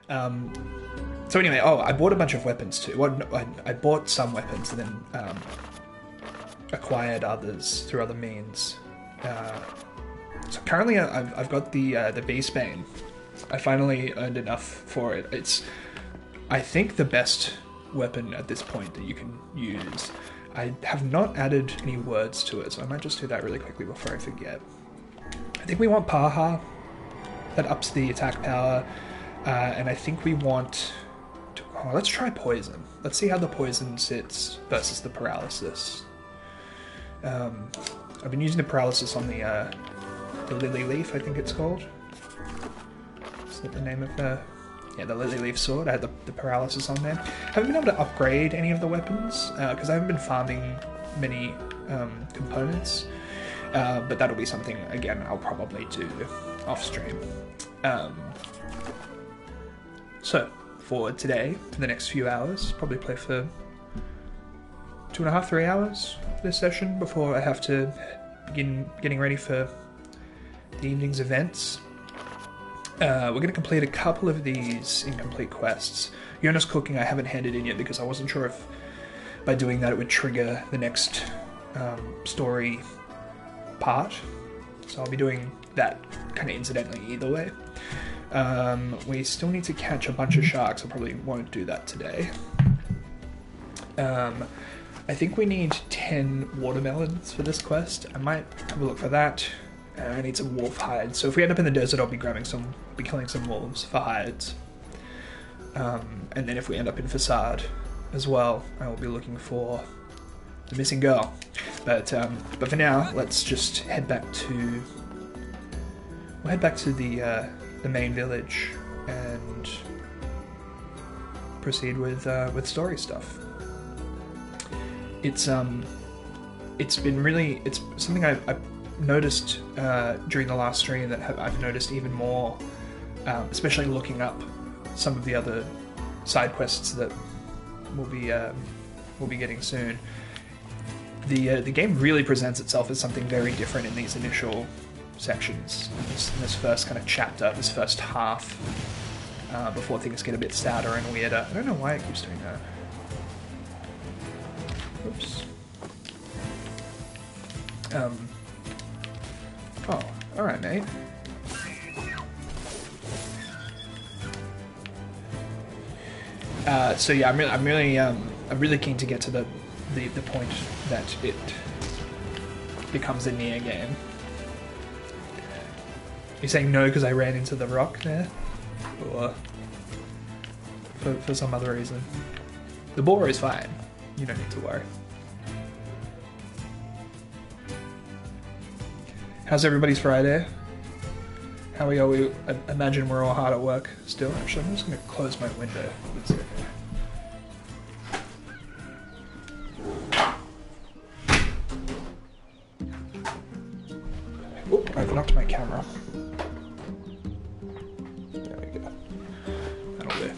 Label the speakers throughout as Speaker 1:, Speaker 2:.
Speaker 1: So anyway, oh, I bought a bunch of weapons too. Well, no, I bought some weapons and then acquired others through other means. So currently I've got the V-Spane. I finally earned enough for it. It's, I think, the best weapon at this point that you can use. I have not added any words to it, so I might just do that really quickly before I forget. I think we want Paha. That ups the attack power. And I think we want... Oh, let's try poison. Let's see how the poison sits versus the paralysis. I've been using the paralysis on the lily leaf, I think it's called. Is that the name of the... Yeah, the lily leaf sword. I had the paralysis on there. Haven't been able to upgrade any of the weapons, because I haven't been farming many components. But that'll be something, again, I'll probably do off-stream. So, for today, for the next few hours, probably play for 2.5, 3 hours this session before I have to begin getting ready for the evening's events. We're going to complete a couple of these incomplete quests. Yona's cooking I haven't handed in yet because I wasn't sure if by doing that it would trigger the next story part. So I'll be doing that kind of incidentally either way. We still need to catch a bunch of sharks. I probably won't do that today. I think we need 10 watermelons for this quest. I might have a look for that. I need some wolf hides. So if we end up in the desert, I'll be killing some wolves for hides. And then if we end up in Facade as well, I will be looking for the missing girl. But for now, let's just head back to... We'll head back to the main village and proceed with story stuff. It's been really... It's something I've noticed during the last stream that I've noticed even more, especially looking up some of the other side quests that we'll be getting soon. The game really presents itself as something very different in these initial sections, in this first kind of chapter, this first half, before things get a bit sadder and weirder. I don't know why it keeps doing that. Oops. Oh, alright, mate. So yeah, I'm really keen to get to the point that it becomes a NieR game. You're saying no because I ran into the rock there? Or for some other reason? The boar is fine. You don't need to worry. How's everybody's Friday? How are we? I imagine we're all hard at work still. Actually, I'm just going to close my window. Let's see. Oh, I've knocked my camera. There we go. That'll do.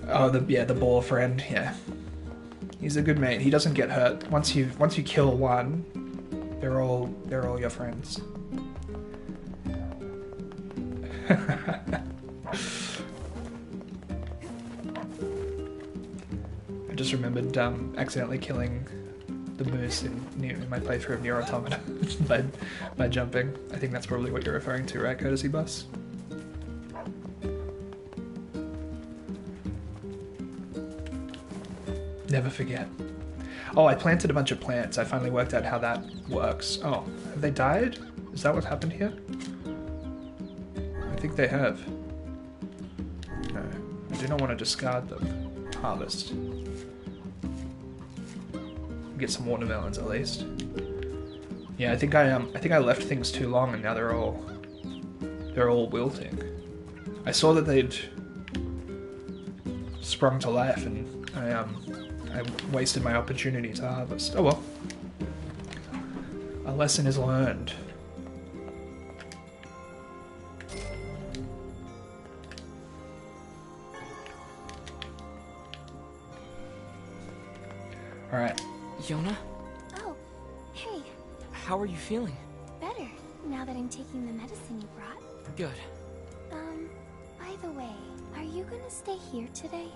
Speaker 1: Oh, the boar friend. Yeah, he's a good mate. He doesn't get hurt. Once you kill one, they're all your friends. I just remembered accidentally killing the moose in my playthrough of NieR Automata by jumping. I think that's probably what you're referring to, right, Courtesy Bus? Never forget. Oh, I planted a bunch of plants. I finally worked out how that works. Oh, have they died? Is that what happened here? I think they have. No, I do not want to discard them. Harvest. Get some watermelons at least. Yeah, I think I left things too long and now they're all wilting. I saw that they'd sprung to life and I wasted my opportunity to harvest. Oh well. A lesson is learned. Alright.
Speaker 2: Yona?
Speaker 3: Oh, hey.
Speaker 2: How are you feeling?
Speaker 3: Better, now that I'm taking the medicine you brought.
Speaker 2: Good.
Speaker 3: By the way, are you gonna stay here today?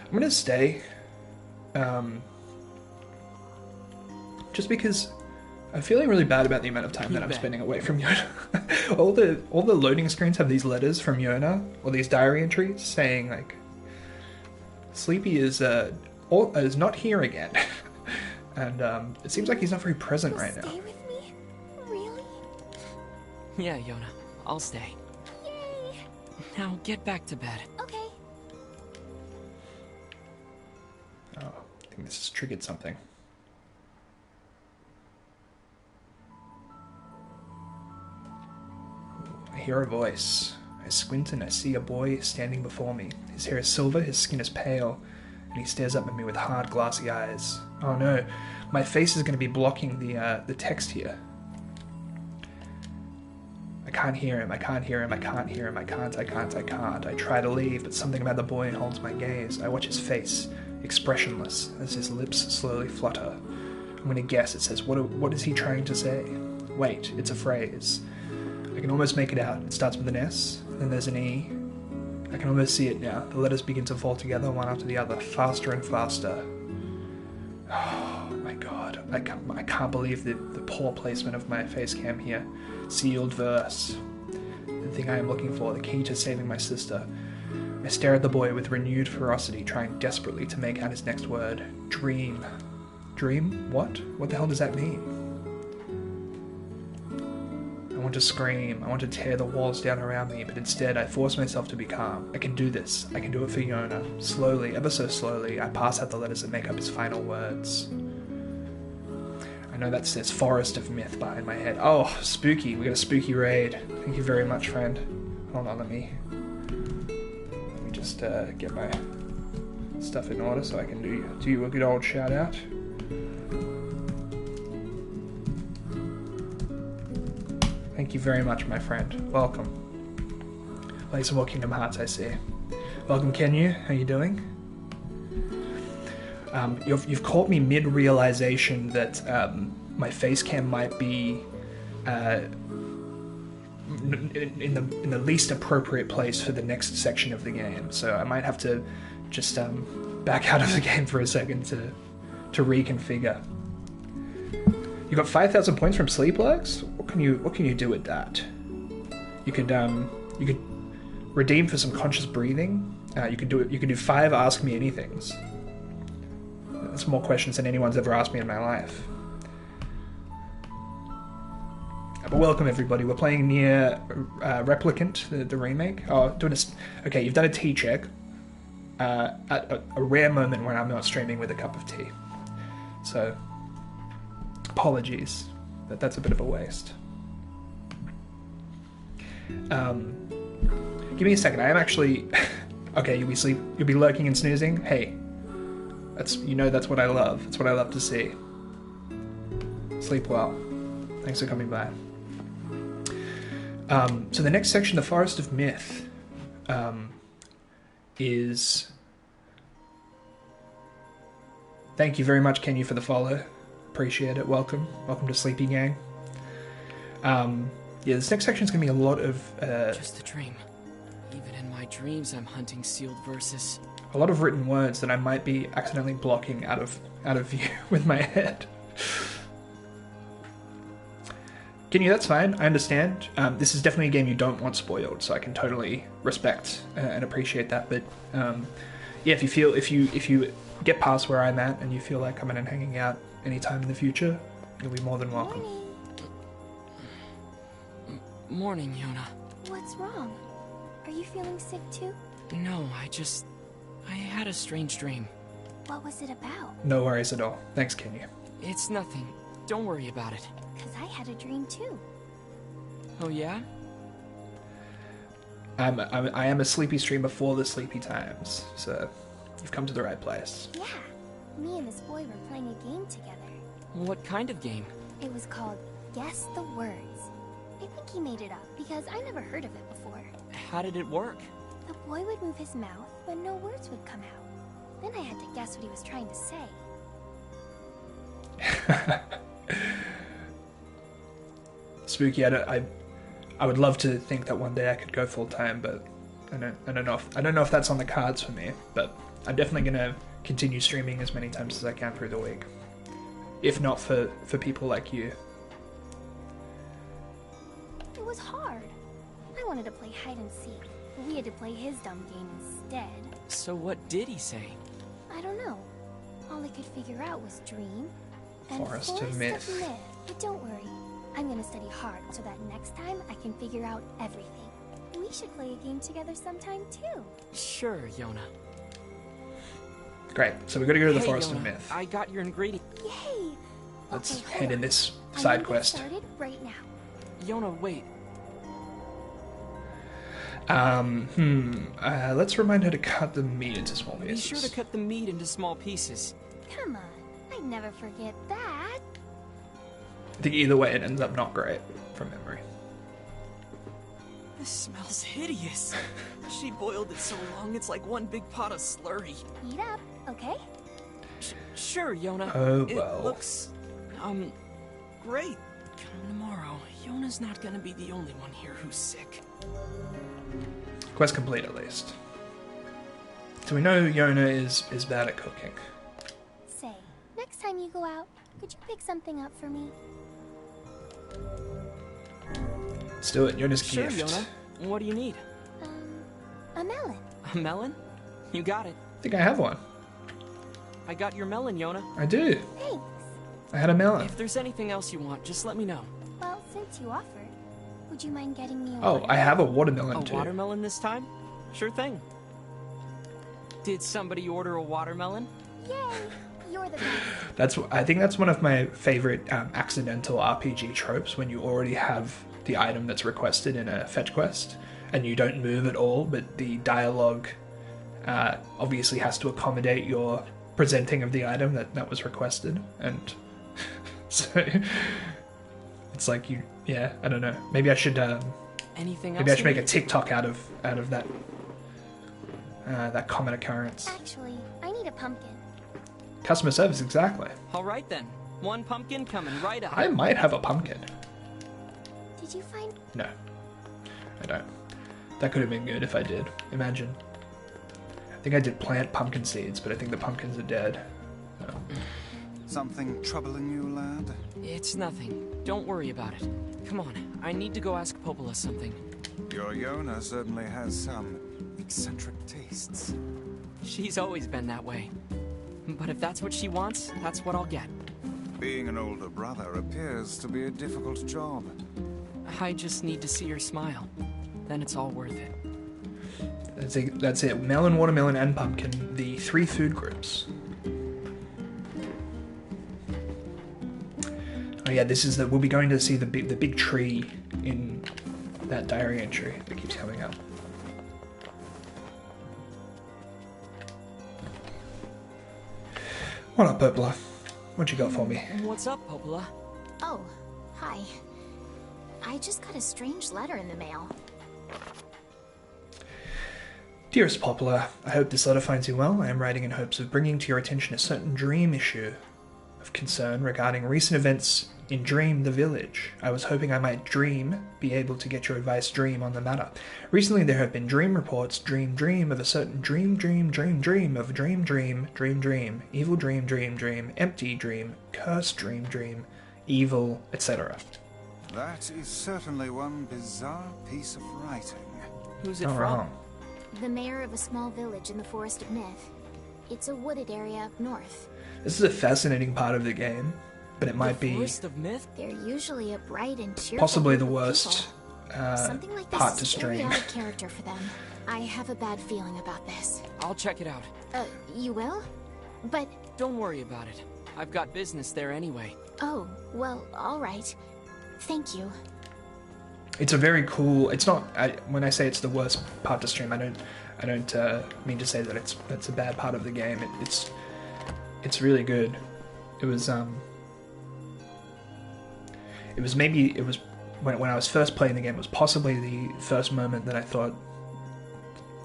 Speaker 1: I'm gonna stay. Just because I'm feeling really bad about the amount of time that I'm spending away from Yona. all the loading screens have these letters from Yona, or these diary entries saying like, Sleepy is not here again. And it seems like he's not very present right now.
Speaker 3: Stay with me? Really?
Speaker 2: Yeah, Yona, I'll stay.
Speaker 3: Yay!
Speaker 2: Now get back to bed.
Speaker 3: Okay.
Speaker 1: Oh, I think this has triggered something. I hear a voice. I squint and I see a boy standing before me. His hair is silver, his skin is pale, and he stares up at me with hard, glassy eyes. Oh no, my face is going to be blocking the text here. I can't hear him, I can't hear him, I can't hear him, I can't. I try to leave, but something about the boy holds my gaze. I watch his face, expressionless, as his lips slowly flutter. I'm going to guess it says, what is he trying to say? Wait, it's a phrase. I can almost make it out. It starts with an S, then there's an E. I can almost see it now. The letters begin to fall together one after the other, faster and faster. Oh my god. I can't believe the poor placement of my face cam here. Sealed verse. The thing I am looking for, the key to saving my sister. I stare at the boy with renewed ferocity, trying desperately to make out his next word. Dream. Dream? What? What the hell does that mean? I want to scream, I want to tear the walls down around me, but instead I force myself to be calm. I can do this. I can do it for Yona. Slowly, ever so slowly, I pass out the letters that make up his final words. I know that says Forest of Myth behind my head. Oh, spooky. We got a spooky raid. Thank you very much, friend. Hold on, let me just get my stuff in order so I can do you a good old shout out. Thank you very much, my friend. Welcome. Play some more Kingdom Hearts, I see. Welcome, Kenyu. How you doing? You've caught me mid-realization that my face cam might be in the least appropriate place for the next section of the game. So I might have to just back out of the game for a second to reconfigure. You got 5,000 points from Sleepworks? What can you do with that? You could redeem for some conscious breathing. You could do 5 Ask Me Anythings. That's more questions than anyone's ever asked me in my life. But welcome everybody. We're playing NieR Replicant, the remake. Oh, okay. You've done a tea check. At a rare moment when I'm not streaming with a cup of tea. So. Apologies, that's a bit of a waste. Give me a second. I am actually okay. You'll be lurking and snoozing. Hey, that's what I love. That's what I love to see. Sleep well. Thanks for coming by. So the next section, the Forest of Myth, is. Thank you very much, Kenyu, for the follow. Appreciate it. Welcome to Sleepy Gang. Yeah, this next section is going to be a lot of
Speaker 2: just a dream. Even in my dreams, I'm hunting sealed verses.
Speaker 1: A lot of written words that I might be accidentally blocking out of view with my head. Kenny, that's fine. I understand. This is definitely a game you don't want spoiled, so I can totally respect and appreciate that. But yeah, if you get past where I'm at and you feel like coming and hanging out anytime in the future, you'll be more than welcome.
Speaker 2: Morning, Yona.
Speaker 3: What's wrong? Are you feeling sick too?
Speaker 2: No, I had a strange dream.
Speaker 3: What was it about?
Speaker 1: No worries at all. Thanks, Kenny.
Speaker 2: It's nothing. Don't worry about it.
Speaker 3: Because I had a dream too.
Speaker 2: Oh yeah?
Speaker 1: I am a sleepy streamer for the sleepy times, so you've come to the right place.
Speaker 3: Yeah. Me and this boy were playing a game together.
Speaker 2: What kind of game?
Speaker 3: It was called Guess the Words. I think he made it up because I never heard of it before.
Speaker 2: How did it work?
Speaker 3: The boy would move his mouth, but no words would come out. Then I had to guess what he was trying to say.
Speaker 1: Spooky, I would love to think that one day I could go full time, but I don't know if that's on the cards for me. But I'm definitely gonna continue streaming as many times as I can through the week, if not for people like you.
Speaker 3: It was hard. I wanted to play hide and seek, but we had to play his dumb game instead.
Speaker 2: So what did he say?
Speaker 3: I don't know. All I could figure out was dream and
Speaker 1: Forest of Myth.
Speaker 3: But don't worry. I'm gonna study hard so that next time I can figure out everything. We should play a game together sometime too.
Speaker 2: Sure, Yona.
Speaker 1: Great. So we're gonna go to the
Speaker 2: Hey,
Speaker 1: Forest
Speaker 2: Yona,
Speaker 1: of Myth.
Speaker 2: I got your ingredient.
Speaker 3: Yay!
Speaker 1: Let's
Speaker 3: Okay, hold
Speaker 1: head in
Speaker 3: on.
Speaker 1: this
Speaker 3: I'm
Speaker 1: side
Speaker 3: gonna
Speaker 1: quest.
Speaker 3: Get started right now.
Speaker 2: Yona, wait.
Speaker 1: Let's remind her to cut the meat into small
Speaker 2: Be
Speaker 1: pieces.
Speaker 2: sure to cut the meat into small pieces.
Speaker 3: Come on, I'd never forget that.
Speaker 1: I think either way it ends up not great from memory.
Speaker 2: This smells hideous. She boiled it so long it's like one big pot of slurry.
Speaker 3: Eat up, okay?
Speaker 2: Sure, Yona.
Speaker 1: Oh,
Speaker 2: It
Speaker 1: well.
Speaker 2: looks, great. Come tomorrow, Yona's not gonna be the only one here who's sick.
Speaker 1: Quest complete at least. So we know Yona is bad at cooking.
Speaker 3: Say, next time you go out, could you pick something up for me?
Speaker 1: Let's do it. Yona's
Speaker 2: Sure,
Speaker 1: gift.
Speaker 2: Yona. What do you need?
Speaker 3: A melon.
Speaker 2: A melon? You got it.
Speaker 1: I think I have one.
Speaker 2: I got your melon, Yona.
Speaker 1: I do.
Speaker 3: Thanks.
Speaker 1: I had a melon.
Speaker 2: If there's anything else you want, just let me know.
Speaker 3: Well, since you offered, would you mind getting me a
Speaker 1: Oh, I have a watermelon
Speaker 2: A
Speaker 1: too.
Speaker 2: watermelon this time? Sure thing. Did somebody order a watermelon?
Speaker 3: Yay! You're the best.
Speaker 1: I think that's one of my favorite accidental RPG tropes, when you already have the item that's requested in a fetch quest and you don't move at all, but the dialogue obviously has to accommodate your presenting of the item that was requested, and so it's like I don't know. Maybe I should
Speaker 2: Anything else?
Speaker 1: maybe I should
Speaker 2: you
Speaker 1: make a
Speaker 2: need?
Speaker 1: TikTok out of that common occurrence.
Speaker 3: Actually, I need a pumpkin.
Speaker 1: Customer service, exactly.
Speaker 2: All right then. One pumpkin coming right up.
Speaker 1: I might have a pumpkin.
Speaker 3: Did you find...
Speaker 1: No, I don't. That could have been good if I did. Imagine. I think I did plant pumpkin seeds, but I think the pumpkins are dead. So.
Speaker 4: Something troubling you, lad?
Speaker 2: It's nothing. Don't worry about it. Come on. I need to go ask Popola something.
Speaker 4: Your Yona certainly has some eccentric tastes.
Speaker 2: She's always been that way. But if that's what she wants, that's what I'll get.
Speaker 4: Being an older brother appears to be a difficult job.
Speaker 2: I just need to see her smile. Then it's all worth it.
Speaker 1: That's it. Melon, watermelon, and pumpkin. The 3 food groups. Oh yeah, this is we'll be going to see the big tree in that diary entry that keeps coming up. What up, Popola? What you got for me?
Speaker 2: What's up, Popola?
Speaker 5: Oh, hi. I just got a strange letter in the mail.
Speaker 1: Dearest Popola, I hope this letter finds you well. I am writing in hopes of bringing to your attention a certain dream issue of concern regarding recent events in Dream the Village. I was hoping I might be able to get your advice on the matter. Recently there have been dream reports, dream of a certain dream of dream, evil dream, empty dream, cursed dream, evil, etc.
Speaker 4: That is certainly one bizarre piece of writing.
Speaker 2: Who's it
Speaker 1: Not
Speaker 2: from?
Speaker 1: wrong.
Speaker 5: The mayor of a small village in the Forest of Myth. It's a wooded area up north.
Speaker 1: This is a fascinating part of the game, but it might be
Speaker 2: Forest of Myth?
Speaker 5: They're usually a bright and cheerful
Speaker 1: possibly the
Speaker 5: group of
Speaker 1: worst
Speaker 5: people. Something like this
Speaker 1: part
Speaker 5: is
Speaker 1: to
Speaker 5: a
Speaker 1: stream.
Speaker 5: very odd character for them. I have a bad feeling about this.
Speaker 2: I'll check it out.
Speaker 5: You will? But,
Speaker 2: Don't worry about it. I've got business there anyway.
Speaker 5: oh, well, alright. Thank you.
Speaker 1: It's a very cool. It's not. When I say it's the worst part to stream, I don't mean to say that that's a bad part of the game. It's really good. It was when I was first playing the game. It was possibly the first moment that I thought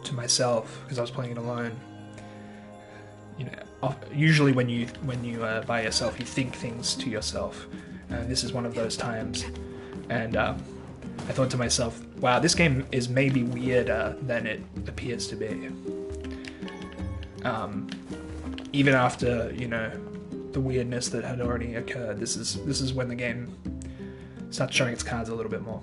Speaker 1: to myself, because I was playing it alone. You know, usually when you by yourself, you think things to yourself, and this is one of those times. And I thought to myself, wow, this game is maybe weirder than it appears to be. Even after, you know, the weirdness that had already occurred, this is when the game starts showing its cards a little bit more.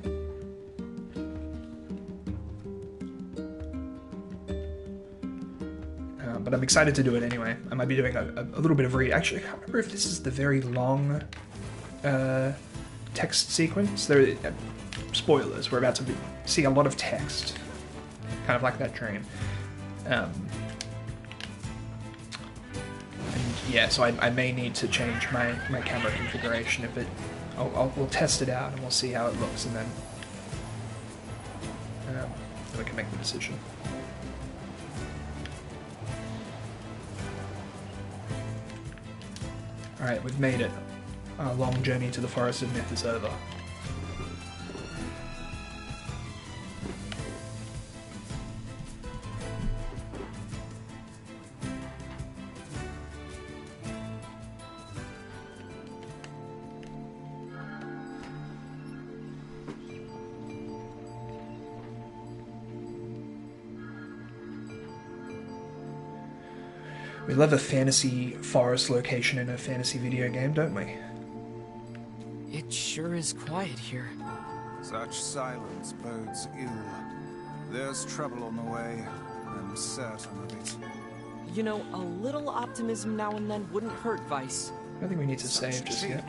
Speaker 1: But I'm excited to do it anyway. I might be doing a little bit of Actually, I can't remember if this is the very long text sequence. There, spoilers, we're about to see a lot of text. Kind of like that dream. And yeah, so I may need to change my camera configuration if it... we'll test it out and we'll see how it looks, and then we can make the decision. Alright, we've made it. Our long journey to the Forest of Myth is over. We love a fantasy forest location in a fantasy video game, don't we?
Speaker 2: It sure is quiet here.
Speaker 4: Such silence bodes ill. There's trouble on the way. I'm certain of it.
Speaker 2: You know, a little optimism now and then wouldn't hurt, Vice.
Speaker 1: I don't think we need to save just yet.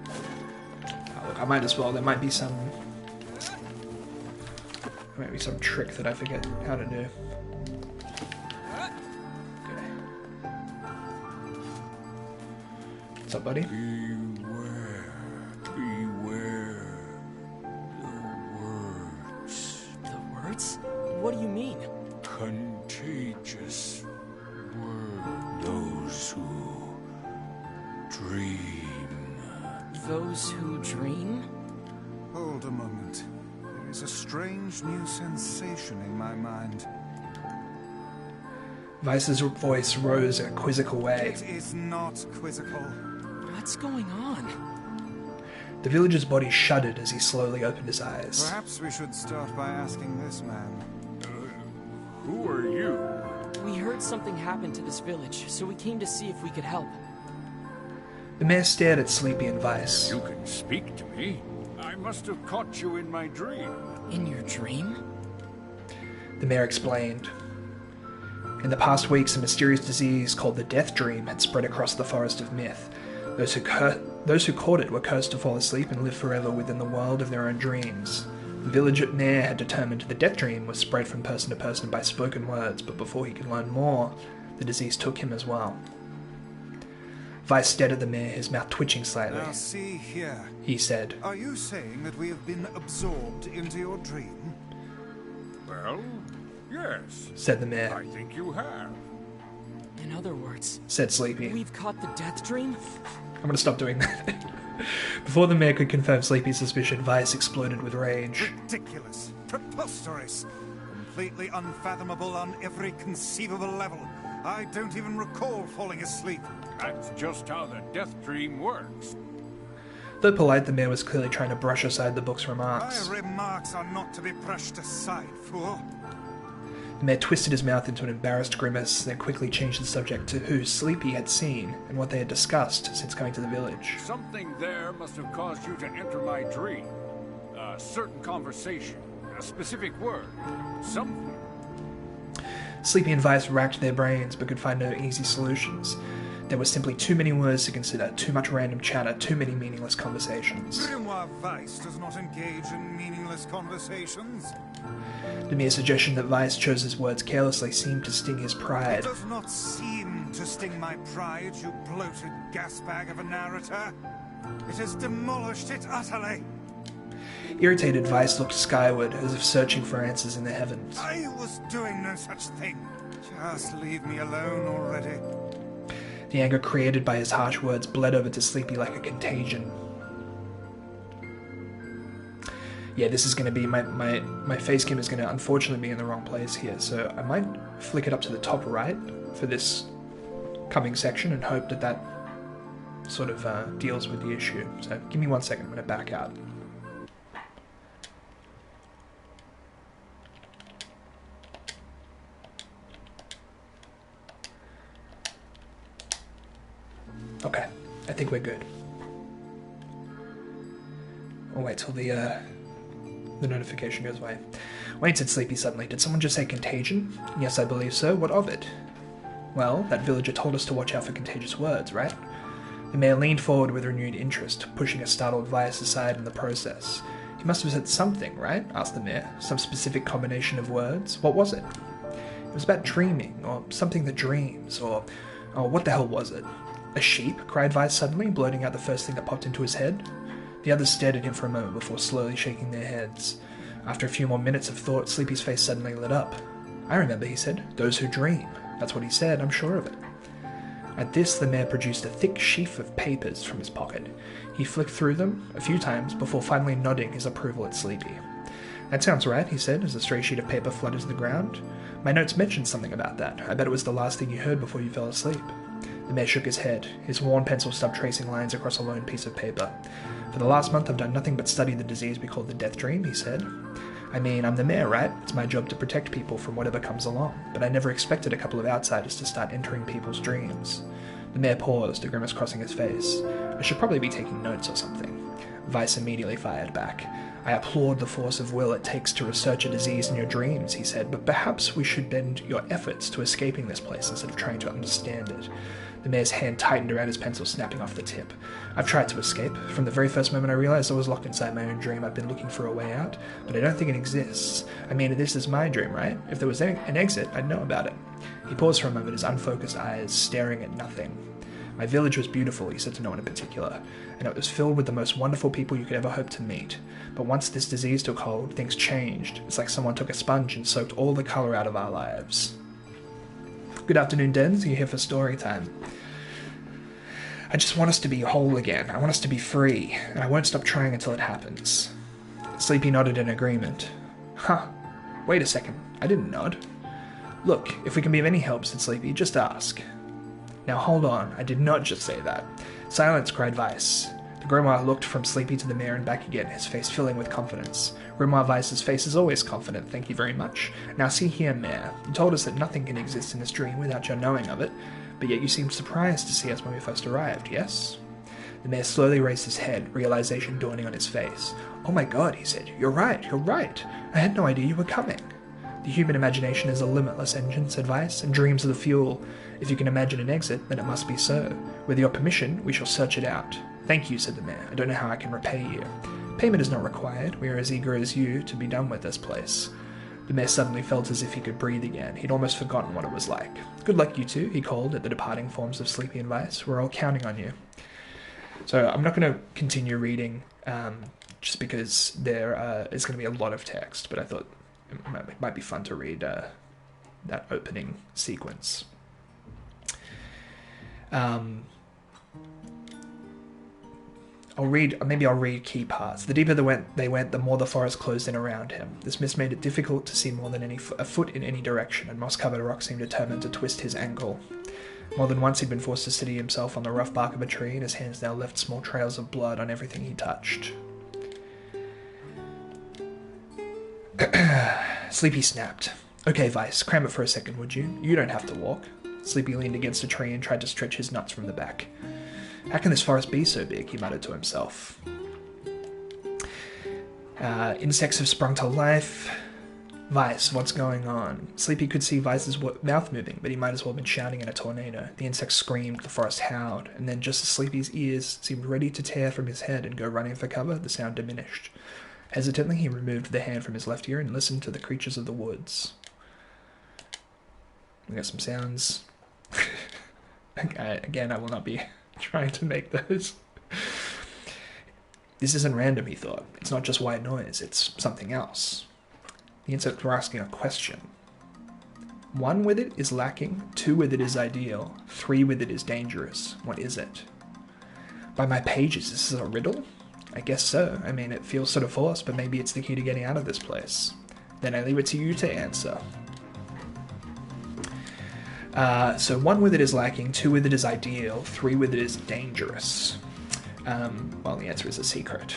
Speaker 1: Oh, look, I might as well. There might be some trick that I forget how to do. What's up, buddy?
Speaker 6: Beware, beware. The words.
Speaker 2: The words? What do you mean?
Speaker 6: Contagious word. Those who dream.
Speaker 2: Those who dream?
Speaker 4: Hold a moment. There is a strange new sensation in my mind.
Speaker 1: Vice's voice rose in a quizzical way.
Speaker 4: It is not quizzical.
Speaker 2: What's going on?
Speaker 1: The villager's body shuddered as he slowly opened his eyes.
Speaker 4: Perhaps we should start by asking this man.
Speaker 6: Who are you?
Speaker 2: We heard something happened to this village, so we came to see if we could help.
Speaker 1: The mayor stared at Sleepy and Vice.
Speaker 6: You can speak to me. I must have caught you in my dream.
Speaker 2: In your dream?
Speaker 1: The mayor explained. In the past weeks, a mysterious disease called the Death Dream had spread across the Forest of Myth. Those who caught it were cursed to fall asleep and live forever within the world of their own dreams. The village mayor had determined the Death Dream was spread from person to person by spoken words, but before he could learn more, the disease took him as well. Vice stared at the mayor, his mouth twitching slightly.
Speaker 4: Now see here.
Speaker 1: He said,
Speaker 4: Are you saying that we have been absorbed into your dream?
Speaker 6: Well, yes.
Speaker 1: said the mayor.
Speaker 6: I think you have.
Speaker 2: In other words,
Speaker 1: Said Sleepy.
Speaker 2: we've caught the Death Dream?
Speaker 1: I'm gonna stop doing that. Before the mayor could confirm Sleepy's suspicion, Vice exploded with rage.
Speaker 4: Ridiculous. Preposterous. Completely unfathomable on every conceivable level. I don't even recall falling asleep.
Speaker 6: That's just how the death dream works.
Speaker 1: Though polite, the mayor was clearly trying to brush aside the book's remarks.
Speaker 4: My remarks are not to be brushed aside, fool.
Speaker 1: The mayor twisted his mouth into an embarrassed grimace, then quickly changed the subject to who Sleepy had seen and what they had discussed since coming to the village.
Speaker 6: Something there must have caused you to enter my dream. A certain conversation, a specific word, something.
Speaker 1: Sleepy and Vice racked their brains but could find no easy solutions. There were simply too many words to consider, too much random chatter, too many meaningless conversations.
Speaker 4: Grimoire Vice does not engage in meaningless conversations.
Speaker 1: The mere suggestion that Vice chose his words carelessly seemed to sting his
Speaker 4: It
Speaker 1: pride.
Speaker 4: does not seem to sting my pride, you bloated gasbag of a narrator. It has demolished it utterly.
Speaker 1: Irritated, Vice looked skyward, as if searching for answers in the heavens.
Speaker 4: I was doing no such thing. Just leave me alone already.
Speaker 1: The anger created by his harsh words bled over to Sleepy like a contagion. Yeah, this is going to be, my face cam is going to unfortunately be in the wrong place here, so I might flick it up to the top right for this coming section and hope that that sort of deals with the issue. So give me 1 second, I'm going to back out. think we're good. I'll wait till the notification goes away. Wait, said Sleepy suddenly. Did someone just say contagion? Yes, I believe so. What of it? Well, that villager told us to watch out for contagious words, right? The mayor leaned forward with renewed interest, pushing a startled Vice aside in the process. He must have said something, right? Asked the mayor. Some specific combination of words? What was it? It was about dreaming, or something that dreams, or... Oh, what the hell was it? A sheep? Cried Vice suddenly, blurting out the first thing that popped into his head. The others stared at him for a moment before slowly shaking their heads. After a few more minutes of thought, Sleepy's face suddenly lit up. I remember, he said. Those who dream. That's what he said, I'm sure of it. At this, the mayor produced a thick sheaf of papers from his pocket. He flicked through them a few times before finally nodding his approval at Sleepy. That sounds right, he said, as a stray sheet of paper fluttered to the ground. My notes mentioned something about that. I bet it was the last thing you heard before you fell asleep. The mayor shook his head. His worn pencil stopped tracing lines across a lone piece of paper. For the last month, I've done nothing but study the disease we call the death dream, he said. I mean, I'm the mayor, right? It's my job to protect people from whatever comes along, but I never expected a couple of outsiders to start entering people's dreams. The mayor paused, a grimace crossing his face. I should probably be taking notes or something. Vice immediately fired back. I applaud the force of will it takes to research a disease in your dreams, he said, but perhaps we should bend your efforts to escaping this place instead of trying to understand it. The mayor's hand tightened around his pencil, snapping off the tip. I've tried to escape. From the very first moment I realized I was locked inside my own dream, I've been looking for a way out, but I don't think it exists. I mean, this is my dream, right? If there was an exit, I'd know about it. He paused for a moment, his unfocused eyes staring at nothing. My village was beautiful, he said to no one in particular, and it was filled with the most wonderful people you could ever hope to meet. But once this disease took hold, things changed. It's like someone took a sponge and soaked all the colour out of our lives. Good afternoon, Dens. You're here for story time. I just want us to be whole again. I want us to be free, and I won't stop trying until it happens. Sleepy nodded in agreement. Huh. Wait a second. I didn't nod. Look, if we can be of any help, said Sleepy, just ask. Now hold on, I did not just say that. Silence, cried Vice. The Grimoire looked from Sleepy to the mayor and back again, his face filling with confidence. Grimoire Vice's face is always confident, thank you very much. Now see here, Mayor. You told us that nothing can exist in this dream without your knowing of it, but yet you seemed surprised to see us when we first arrived, yes? The mayor slowly raised his head, realization dawning on his face. Oh my god, he said. You're right. I had no idea you were coming. The human imagination is a limitless engine, said Vice, and dreams are the fuel. If you can imagine an exit, then it must be so. With your permission, we shall search it out. Thank you, said the mayor. I don't know how I can repay you. Payment is not required. We are as eager as you to be done with this place. The mayor suddenly felt as if he could breathe again. He'd almost forgotten what it was like. Good luck, you two, he called at the departing forms of Sleepy and Vice. We're all counting on you. So I'm not going to continue reading, just because there is going to be a lot of text, but I thought it might be fun to read that opening sequence. I'll read key parts. The deeper they went, the more the forest closed in around him. This mist made it difficult to see more than a foot in any direction, and moss-covered rock seemed determined to twist his ankle. More than once he'd been forced to steady himself on the rough bark of a tree, and his hands now left small trails of blood on everything he touched. Sleepy snapped. Okay, Vice, cram it for a second, would you? You don't have to walk. Sleepy leaned against a tree and tried to stretch his nuts from the back. How can this forest be so big? He muttered to himself. Insects have sprung to life. Vice, what's going on? Sleepy could see Vice's mouth moving, but he might as well have been shouting in a tornado. The insects screamed, the forest howled, and then just as Sleepy's ears seemed ready to tear from his head and go running for cover, the sound diminished. Hesitantly, he removed the hand from his left ear and listened to the creatures of the woods. We got some sounds. Again, I will not be trying to make those. This isn't random, he thought. It's not just white noise, it's something else. The insects were asking a question. 1 with it is lacking, 2 with it is ideal, 3 with it is dangerous. What is it? By my pages, this is a riddle? I guess so. I mean, it feels sort of forced, but maybe it's the key to getting out of this place. Then I leave it to you to answer. So 1 with it is lacking, 2 with it is ideal, 3 with it is dangerous. Well, the answer is a secret.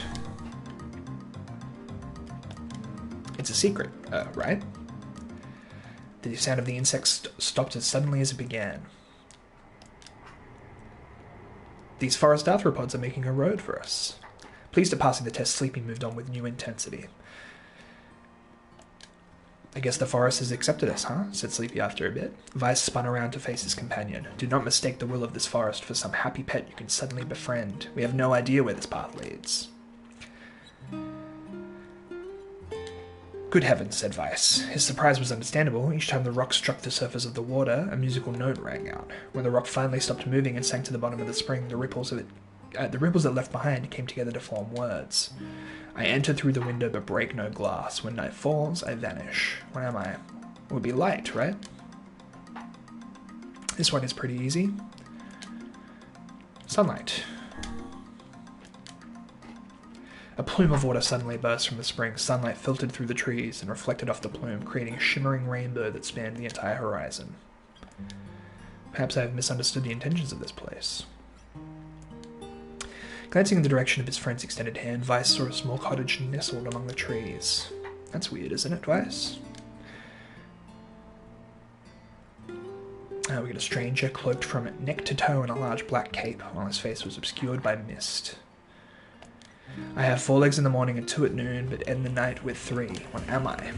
Speaker 1: It's a secret, right? The sound of the insects stopped as suddenly as it began. These forest arthropods are making a road for us. Pleased at passing the test, Sleepy moved on with new intensity. I guess the forest has accepted us, huh? Said Sleepy after a bit. Vice spun around to face his companion. Do not mistake the will of this forest for some happy pet you can suddenly befriend. We have no idea where this path leads. Good heavens, said Vice. His surprise was understandable. Each time the rock struck the surface of the water, a musical note rang out. When the rock finally stopped moving and sank to the bottom of the spring, the ripples it left behind came together to form words. I enter through the window but break no glass. When night falls, I vanish. Where am I? It would be light, right? This one is pretty easy. Sunlight. A plume of water suddenly burst from the spring. Sunlight filtered through the trees and reflected off the plume, creating a shimmering rainbow that spanned the entire horizon. Perhaps I have misunderstood the intentions of this place. Glancing in the direction of his friend's extended hand, Vice saw a small cottage nestled among the trees. That's weird, isn't it, Vice? We get a stranger cloaked from neck to toe in a large black cape, while his face was obscured by mist. I have 4 legs in the morning and 2 at noon, but end the night with 3. What am I?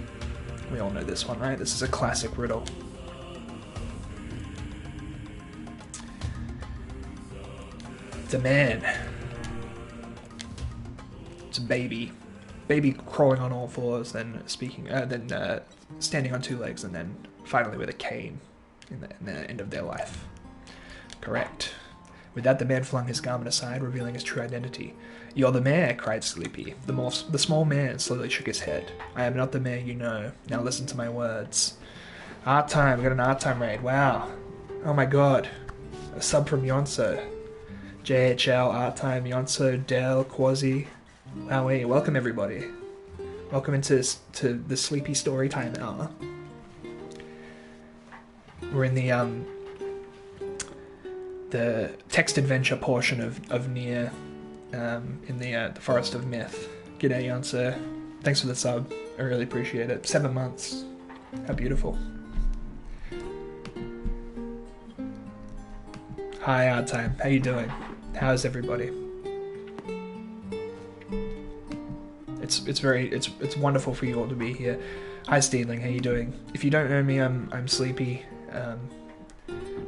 Speaker 1: We all know this one, right? This is a classic riddle. The man. It's a baby. Baby crawling on all fours, then standing on 2 legs, and then finally with a cane in the end of their life. Correct. With that, the man flung his garment aside, revealing his true identity. You're the mayor, cried Sleepy. The small man slowly shook his head. I am not the mayor you know. Now listen to my words. Art time. We got an art time raid. Wow. Oh my god. A sub from Yonso. JHL, art time, Yonso, Del, Quasi. Wow, hey, welcome everybody. Welcome into the Sleepy Storytime hour. We're in the text adventure portion of NieR, in the Forest of Myth. G'day, Yonso. Thanks for the sub. I really appreciate it. 7 months. How beautiful. Hi, art time. How you doing? How's everybody? It's wonderful for you all to be here. Hi, Steedling. How you doing? If you don't know me, I'm Sleepy.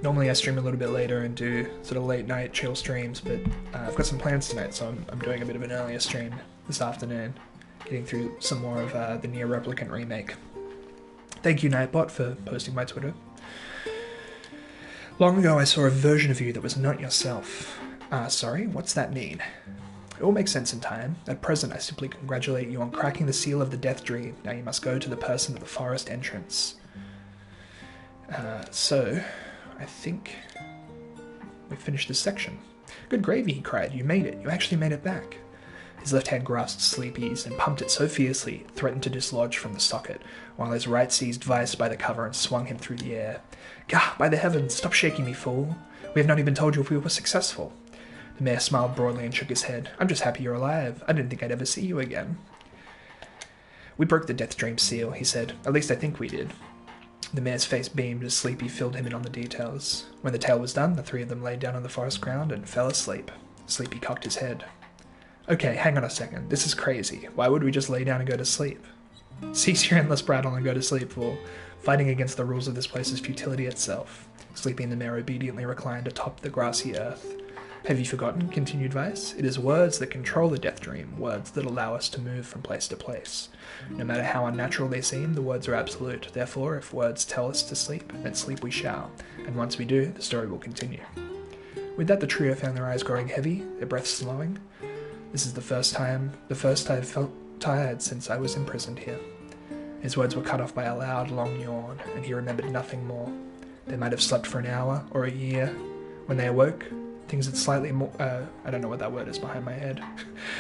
Speaker 1: Normally I stream a little bit later and do sort of late night chill streams, but I've got some plans tonight, so I'm doing a bit of an earlier stream this afternoon, getting through some more of the NieR Replicant remake. Thank you, Nightbot, for posting my Twitter. Long ago I saw a version of you that was not yourself. Sorry, what's that mean? It all makes sense in time. At present, I simply congratulate you on cracking the seal of the Death Dream. Now you must go to the person at the forest entrance. So, I think we finished this section. Good gravy, he cried. You made it. You actually made it back. His left hand grasped Sleepy's and pumped it so fiercely it threatened to dislodge from the socket, while his right seized Vice by the cover and swung him through the air. Gah, by the heavens, stop shaking me, fool. We have not even told you if we were successful. The mayor smiled broadly and shook his head. I'm just happy you're alive. I didn't think I'd ever see you again. We broke the Death Dream seal, he said. At least I think we did. The mayor's face beamed as Sleepy filled him in on the details. When the tale was done, the 3 of them lay down on the forest ground and fell asleep. Sleepy cocked his head. Okay, hang on a second. This is crazy. Why would we just lay down and go to sleep? Cease your endless prattle and go to sleep, fool. Fighting against the rules of this place is futility itself. Sleepy and the mayor obediently reclined atop the grassy earth. Have you forgotten, continued Vice? It is words that control the Death Dream, words that allow us to move from place to place. No matter how unnatural they seem, the words are absolute. Therefore, if words tell us to sleep, then sleep we shall, and once we do, the story will continue. With that, the trio found their eyes growing heavy, their breaths slowing. This is the first I've felt tired since I was imprisoned here. His words were cut off by a loud, long yawn, and he remembered nothing more. They might have slept for an hour, or a year. When they awoke, things had slightly more... I don't know what that word is behind my head.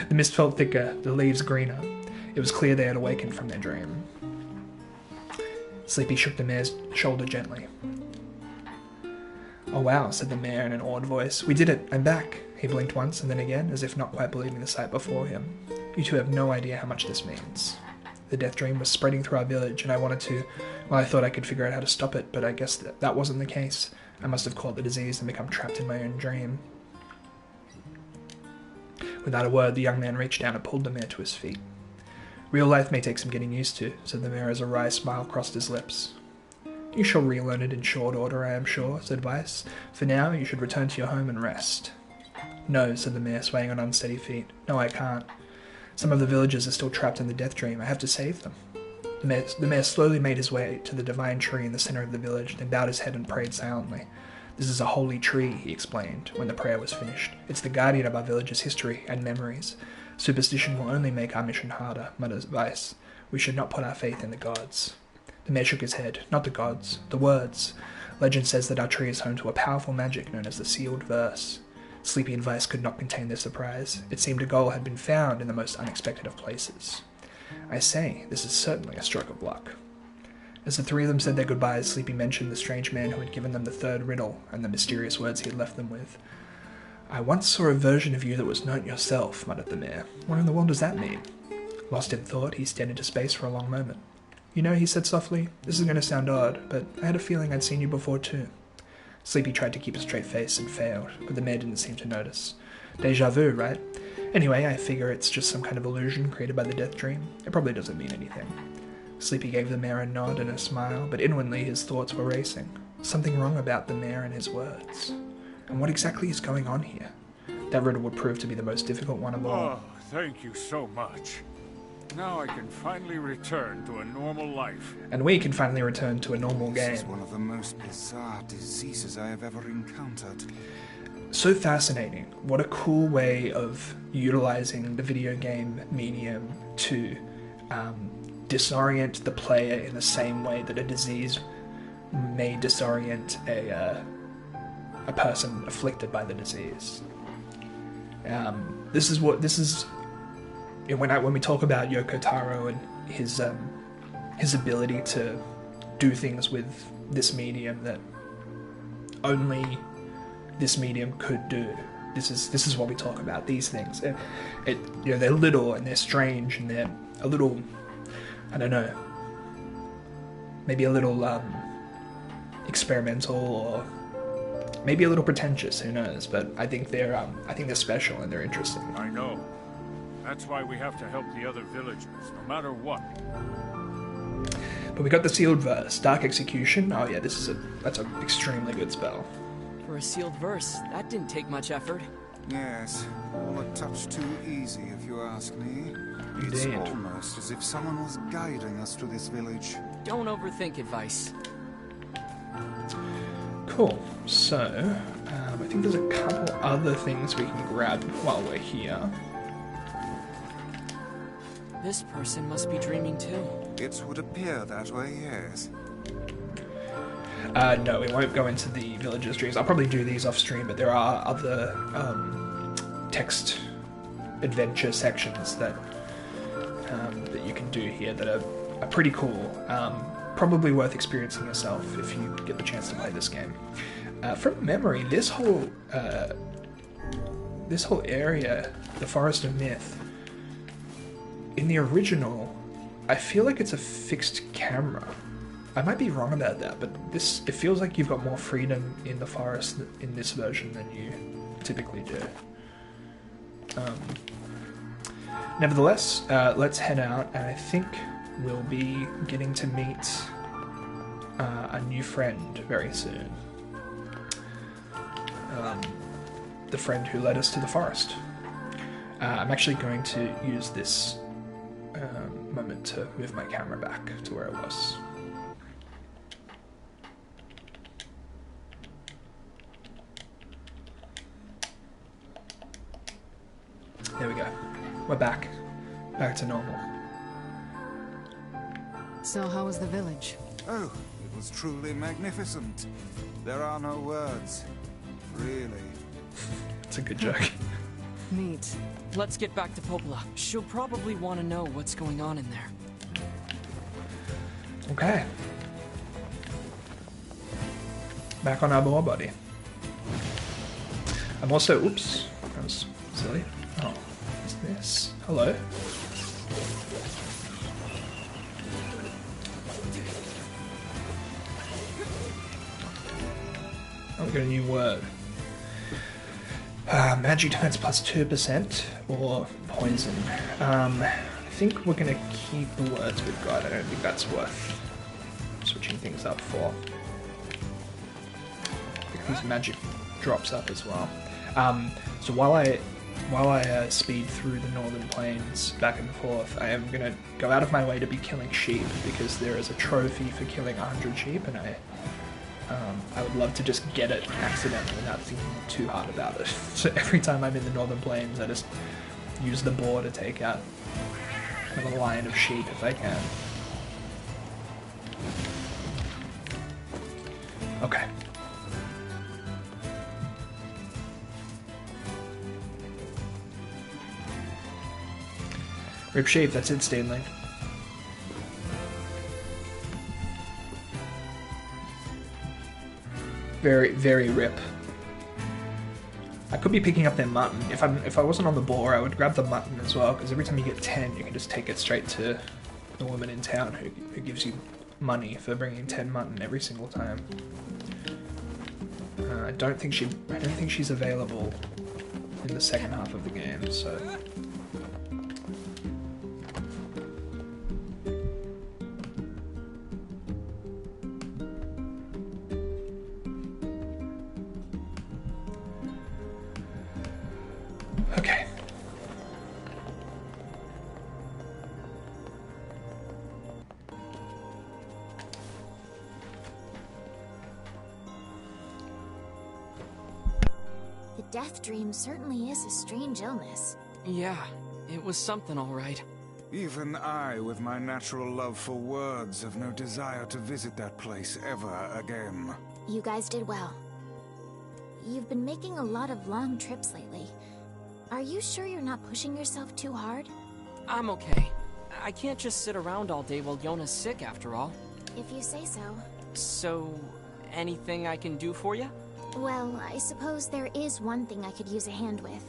Speaker 1: The mist felt thicker, the leaves greener. It was clear they had awakened from their dream. Sleepy shook the mayor's shoulder gently. Oh wow, said the mayor in an awed voice. We did it, I'm back. He blinked once and then again, as if not quite believing the sight before him. You two have no idea how much this means. The Death Dream was spreading through our village, and I wanted to... Well, I thought I could figure out how to stop it, but I guess that wasn't the case. I must have caught the disease and become trapped in my own dream. Without a word, the young man reached down and pulled the mayor to his feet. "Real life may take some getting used to," said the mayor as a wry smile crossed his lips. "You shall relearn it in short order, I am sure," said Weiss. "For now, you should return to your home and rest." "No," said the mayor, swaying on unsteady feet. "No, I can't. Some of the villagers are still trapped in the death dream. I have to save them." The mayor slowly made his way to the divine tree in the center of the village, then bowed his head and prayed silently. "This is a holy tree," he explained, when the prayer was finished. "It's the guardian of our village's history and memories. Superstition will only make our mission harder," muttered Weiss. "We should not put our faith in the gods." The mayor shook his head. "Not the gods, the words. Legend says that our tree is home to a powerful magic known as the sealed verse." Sleepy and Weiss could not contain their surprise. It seemed a goal had been found in the most unexpected of places. "I say, this is certainly a stroke of luck." As the three of them said their goodbyes, Sleepy mentioned the strange man who had given them the third riddle and the mysterious words he had left them with. "I once saw a version of you that was not yourself," muttered the mayor. "What in the world does that mean?" Lost in thought, he stared into space for a long moment. "You know," he said softly, "this is going to sound odd, but I had a feeling I'd seen you before too." Sleepy tried to keep a straight face and failed, but the mayor didn't seem to notice. "Deja vu, right? Anyway, I figure it's just some kind of illusion created by the death dream. It probably doesn't mean anything." Sleepy gave the mayor a nod and a smile, but inwardly his thoughts were racing. Something wrong about the mayor and his words. And what exactly is going on here? That riddle would prove to be the most difficult one of all.
Speaker 6: Oh, thank you so much. Now I can finally return to a normal life.
Speaker 1: And we can finally return to a normal game.
Speaker 4: This is one of the most bizarre diseases I have ever encountered.
Speaker 1: So fascinating. What a cool way of utilizing the video game medium to disorient the player in the same way that a disease may disorient a person afflicted by the disease. This is when we talk about Yoko Taro and his ability to do things with this medium that only this medium could do. This is what we talk about. These things, they're little and they're strange and they're a little, I don't know, maybe a little experimental or maybe a little pretentious. Who knows? But I think they're special and they're interesting.
Speaker 6: I know. That's why we have to help the other villagers, no matter what.
Speaker 1: But we got the sealed verse, Dark Execution. Oh yeah, that's an extremely good spell.
Speaker 2: For a sealed verse, that didn't take much effort.
Speaker 4: Yes, all a touch too easy if you ask me. It's
Speaker 1: Indeed.
Speaker 4: almost as if someone was guiding us to this village.
Speaker 2: Don't overthink advice.
Speaker 1: Cool. So, I think there's a couple other things we can grab while we're here.
Speaker 2: This person must be dreaming too.
Speaker 4: It would appear that way, yes.
Speaker 1: No, we won't go into the villagers' dreams. I'll probably do these off stream, but there are other text adventure sections that you can do here that are pretty cool. Probably worth experiencing yourself if you get the chance to play this game. From memory, this whole area, the Forest of Myth, in the original, I feel like it's a fixed camera. I might be wrong about that, but it feels like you've got more freedom in the forest in this version than you typically do. Nevertheless, let's head out, and I think we'll be getting to meet a new friend very soon. The friend who led us to the forest. I'm actually going to use this moment to move my camera back to where it was. There we go. We're back. Back to normal.
Speaker 7: So how was the village?
Speaker 4: Oh, it was truly magnificent. There are no words. Really.
Speaker 1: It's a good joke.
Speaker 7: Neat.
Speaker 2: Let's get back to Popola. She'll probably want to know what's going on in there.
Speaker 1: Okay. Back on our board, buddy. I'm also... Oops. That was silly. Oh, what's this? Hello. Oh, we got a new word. Magic defense plus 2% or poison. I think we're gonna keep the words we've got. I don't think that's worth switching things up for. These magic drops up as well. So while I speed through the northern plains back and forth, I am gonna go out of my way to be killing sheep because there is a trophy for killing 100 sheep, and I would love to just get it accidentally without thinking too hard about it. So every time I'm in the northern plains, I just use the boar to take out kind of a line of sheep if I can. Okay. Rip sheep, that's it, Stanley. Very, very rip. I could be picking up their mutton. If I wasn't on the boar, I would grab the mutton as well, because every time you get 10, you can just take it straight to the woman in town who gives you money for bringing 10 mutton every single time. I don't think she's available in the second half of the game, so. Okay.
Speaker 5: The death dream certainly is a strange illness.
Speaker 2: Yeah, it was something all right.
Speaker 4: Even I, with my natural love for words, have no desire to visit that place ever again.
Speaker 5: You guys did well. You've been making a lot of long trips lately. Are you sure you're not pushing yourself too hard?
Speaker 2: I'm okay. I can't just sit around all day while Yona's sick, after all.
Speaker 5: If you say so.
Speaker 2: So, anything I can do for you?
Speaker 5: Well, I suppose there is one thing I could use a hand with.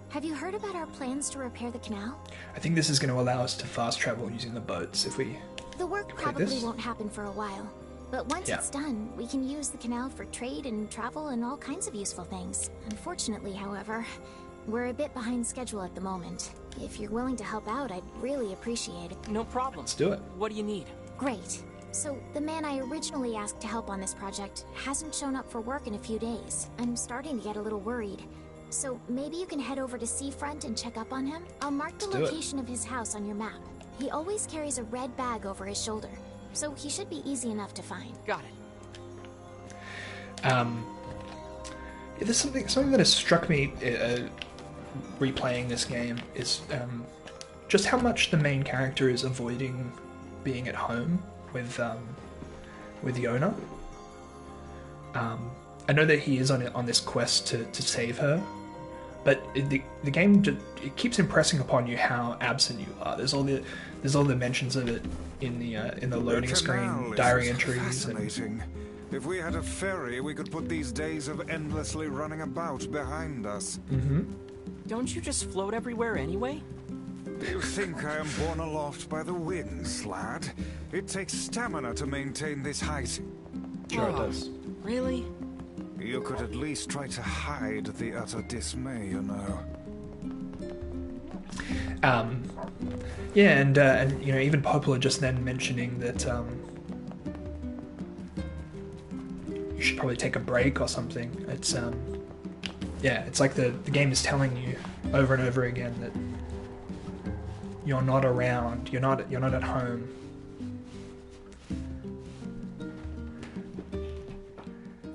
Speaker 5: Have you heard about our plans to repair the canal?
Speaker 1: I think this is going to allow us to fast travel using the boats if we...
Speaker 5: The work probably won't happen for a while. But once it's done, we can use the canal for trade and travel and all kinds of useful things. Unfortunately, however, we're a bit behind schedule at the moment. If you're willing to help out, I'd really appreciate it.
Speaker 2: No problem.
Speaker 1: Let's do it.
Speaker 2: What do you need?
Speaker 5: Great. So, the man I originally asked to help on this project hasn't shown up for work in a few days. I'm starting to get a little worried. So, maybe you can head over to Seafront and check up on him? I'll mark the location of his house on your map. He always carries a red bag over his shoulder, so he should be easy enough to find.
Speaker 2: Got it.
Speaker 1: There's something that has struck me replaying this game is just how much the main character is avoiding being at home with Yona. I know that he is on this quest to save her, but the game it keeps impressing upon you how absent you are. There's all the mentions of it in the loading screen, diary entries.
Speaker 4: Fascinating. If we had a ferry, we could put these days of endlessly running about behind us.
Speaker 1: Mm-hmm.
Speaker 2: Don't you just float everywhere anyway?
Speaker 4: Do you think I am borne aloft by the winds, lad? It takes stamina to maintain this height.
Speaker 1: Sure it does.
Speaker 2: Really?
Speaker 4: You could at least try to hide the utter dismay, you know.
Speaker 1: Yeah, and you know, even Poplar just then mentioning that you should probably take a break or something. It's yeah, it's like the game is telling you over and over again that you're not around, you're not at home.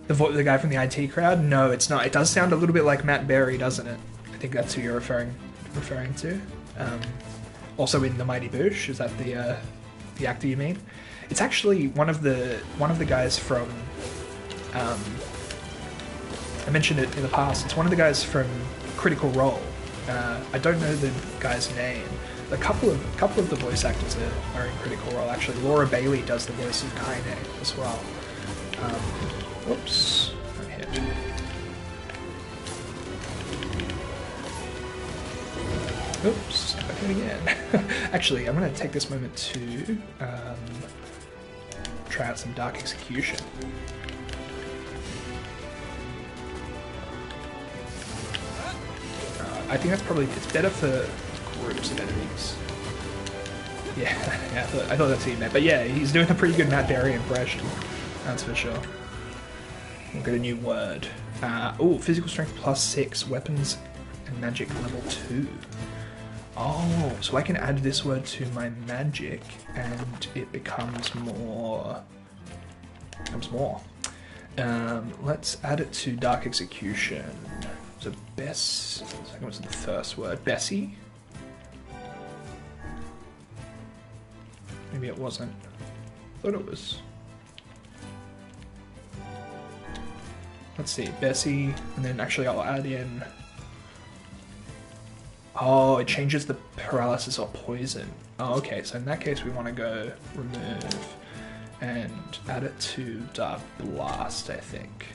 Speaker 1: The guy from the IT crowd? No, it's not. It does sound a little bit like Matt Berry, doesn't it? I think that's who you're referring to. Also in The Mighty Boosh, is that the actor you mean? It's actually one of the guys from. I mentioned it in the past. It's one of the guys from Critical Role. I don't know the guy's name. A couple of the voice actors are in Critical Role. Actually, Laura Bailey does the voice of Kaine as well. Whoops. I'm hit. Oops. I'm hit again. Actually, I'm going to take this moment to try out some Dark Execution. I think that's probably, it's better for groups of enemies. Yeah, yeah, I thought that's what he meant. But yeah, he's doing a pretty good Matt Berry impression. That's for sure. We'll get a new word. Oh, physical strength +6, weapons and magic level 2. Oh, so I can add this word to my magic and it becomes more. Let's add it to Dark Execution. So Bess, I think it was the first word. Bessie? Maybe it wasn't. I thought it was. Let's see, Bessie, and then actually I'll add in. Oh, it changes the paralysis or poison. Oh, okay, so in that case we want to go remove and add it to Dark Blast, I think.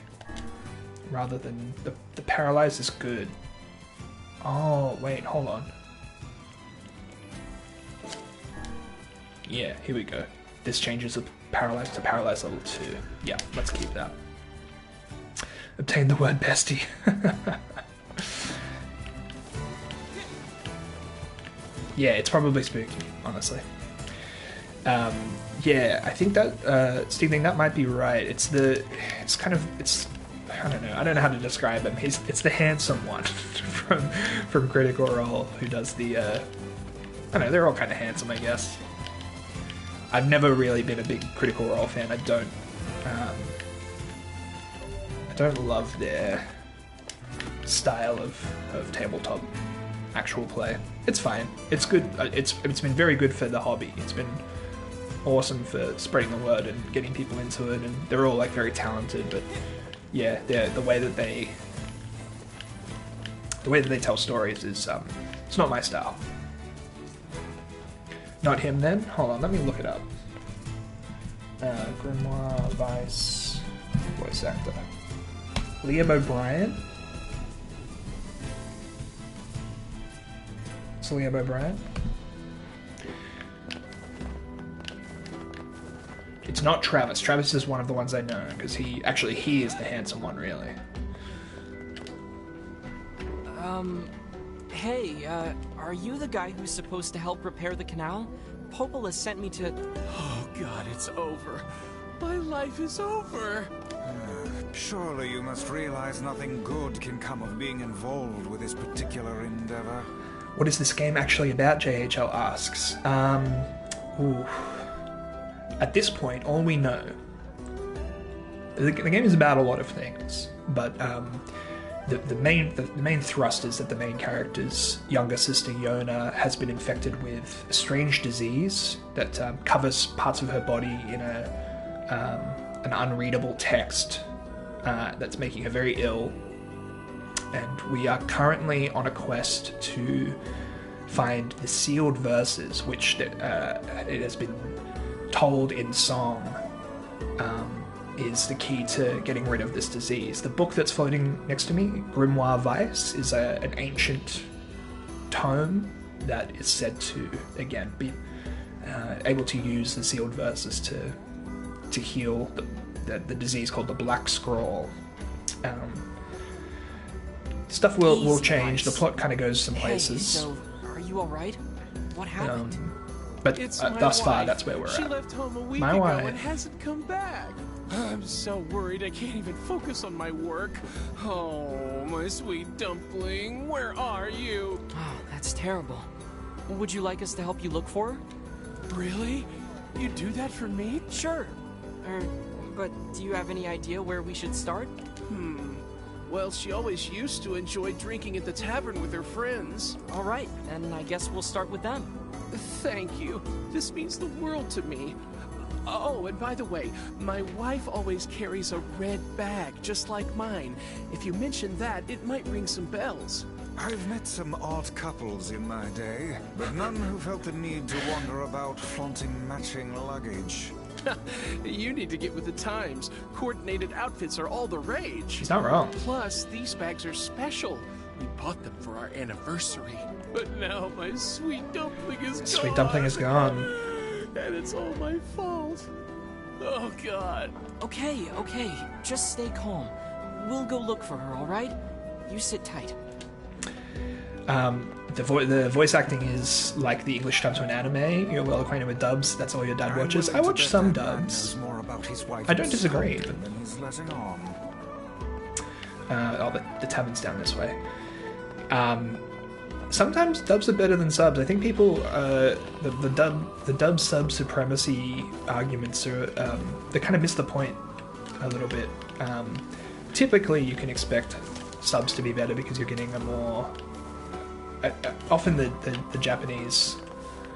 Speaker 1: Rather than the paralyze is good. Oh, wait, hold on. Yeah, here we go. This changes the paralyze to paralyze level 2. Yeah, let's keep that. Obtain the word bestie. Yeah, it's probably spooky, honestly. Yeah, I think that Steve, that might be right. It's kind of I don't know how to describe him. It's the handsome one from Critical Role who does the I don't know, they're all kind of handsome, I guess. I've never really been a big Critical Role fan. I don't love their style of tabletop actual play. It's fine. It's good. It's been very good for the hobby. It's been awesome for spreading the word and getting people into it, and they're all like very talented. But yeah, the way that they tell stories is it's not my style. Not him then? Hold on, let me look it up. Grimoire Vice voice actor. Liam O'Brien? It's Liam O'Brien? It's not Travis. Travis is one of the ones I know, because he is the handsome one, really.
Speaker 2: Hey, are you the guy who's supposed to help repair the canal? Popola sent me to...
Speaker 8: Oh god, it's over. My life is over.
Speaker 4: Surely you must realize nothing good can come of being involved with this particular endeavor.
Speaker 1: What is this game actually about, JHL asks. At this point, all we know... The game is about a lot of things, but the main thrust is that the main character's younger sister, Yona, has been infected with a strange disease that covers parts of her body in an unreadable text that's making her very ill. And we are currently on a quest to find the sealed verses, which it has been told in song is the key to getting rid of this disease. The book that's floating next to me, Grimoire Vice, is an ancient tome that is said to, again, be able to use the sealed verses to heal the disease called the Black Scroll. Stuff will change. The plot kind of goes some places.
Speaker 2: Hey, so, are you alright? What happened?
Speaker 1: But thus far,
Speaker 8: wife.
Speaker 1: that's where we're
Speaker 8: She
Speaker 1: at.
Speaker 8: left home a week
Speaker 1: My
Speaker 8: ago
Speaker 1: wife.
Speaker 8: and hasn't come back. I'm so worried I can't even focus on my work. Oh, my sweet dumpling, where are you?
Speaker 2: Oh, that's terrible. Would you like us to help you look for her?
Speaker 8: Really? You do that for me?
Speaker 2: Sure. But do you have any idea where we should start?
Speaker 8: Well, she always used to enjoy drinking at the tavern with her friends.
Speaker 2: Alright, then I guess we'll start with them.
Speaker 8: Thank you. This means the world to me. Oh, and by the way, my wife always carries a red bag, just like mine. If you mention that, it might ring some bells.
Speaker 4: I've met some odd couples in my day, but none who felt the need to wander about flaunting matching luggage.
Speaker 8: You need to get with the times. Coordinated outfits are all the rage.
Speaker 1: She's not wrong.
Speaker 8: Plus, these bags are special. We bought them for our anniversary. But now my sweet dumpling is gone.
Speaker 1: Sweet dumpling is gone.
Speaker 8: And it's all my fault. Oh, God.
Speaker 2: Okay, just stay calm. We'll go look for her, alright? You sit tight.
Speaker 1: The voice acting is like the English dub to an anime. You're well acquainted with dubs. That's all your dad watches. I watch some dubs. I don't disagree. The tavern's down this way. Sometimes dubs are better than subs. I think people the dub sub supremacy arguments are they kind of miss the point a little bit. Typically, you can expect subs to be better because you're getting a more often the Japanese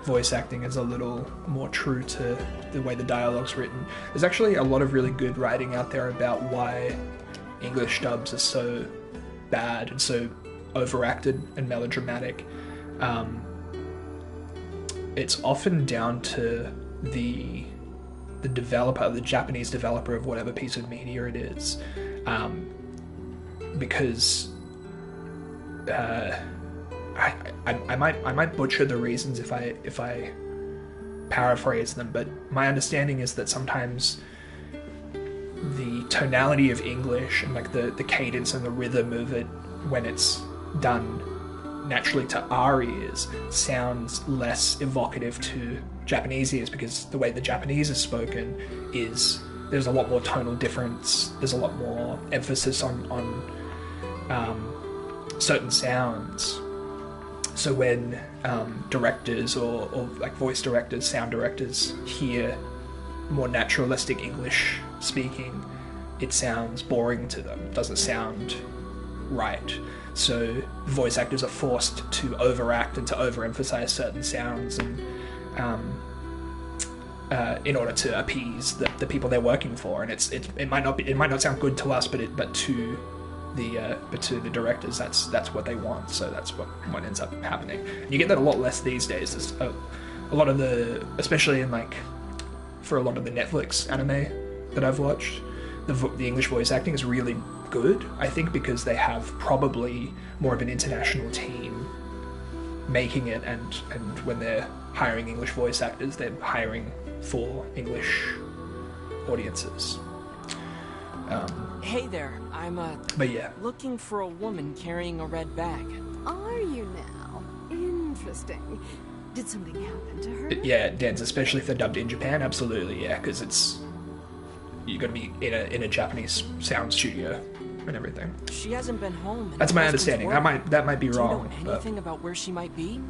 Speaker 1: voice acting is a little more true to the way the dialogue's written. There's actually a lot of really good writing out there about why English dubs are so bad and so overacted and melodramatic. It's often down to the developer, the Japanese developer of whatever piece of media it is, because I might butcher the reasons if I paraphrase them, but my understanding is that sometimes the tonality of English and like the cadence and the rhythm of it when it's done naturally to our ears sounds less evocative to Japanese ears, because the way the Japanese is spoken is there's a lot more tonal difference, there's a lot more emphasis on certain sounds. So when directors or like voice directors, sound directors hear more naturalistic English speaking, it sounds boring to them. It doesn't sound right. So voice actors are forced to overact and to overemphasize certain sounds, and in order to appease the people they're working for. And it might not sound good to us, but to the directors, that's what they want. So that's what ends up happening. And you get that a lot less these days. There's a lot of especially in like for a lot of the Netflix anime that I've watched, the English voice acting is really good, I think, because they have probably more of an international team making it, and when they're hiring English voice actors, they're hiring for English audiences.
Speaker 2: Hey there, I'm
Speaker 1: but yeah,
Speaker 2: looking for a woman carrying a red bag.
Speaker 7: Are you now? Interesting. Did something happen to her?
Speaker 1: Yeah, it dens, especially if they're dubbed in Japan. Absolutely, yeah, because you're going to be in a Japanese sound studio and everything.
Speaker 2: She hasn't been home.
Speaker 1: That's my understanding. That might be wrong.
Speaker 2: Do you know anything about where she might be?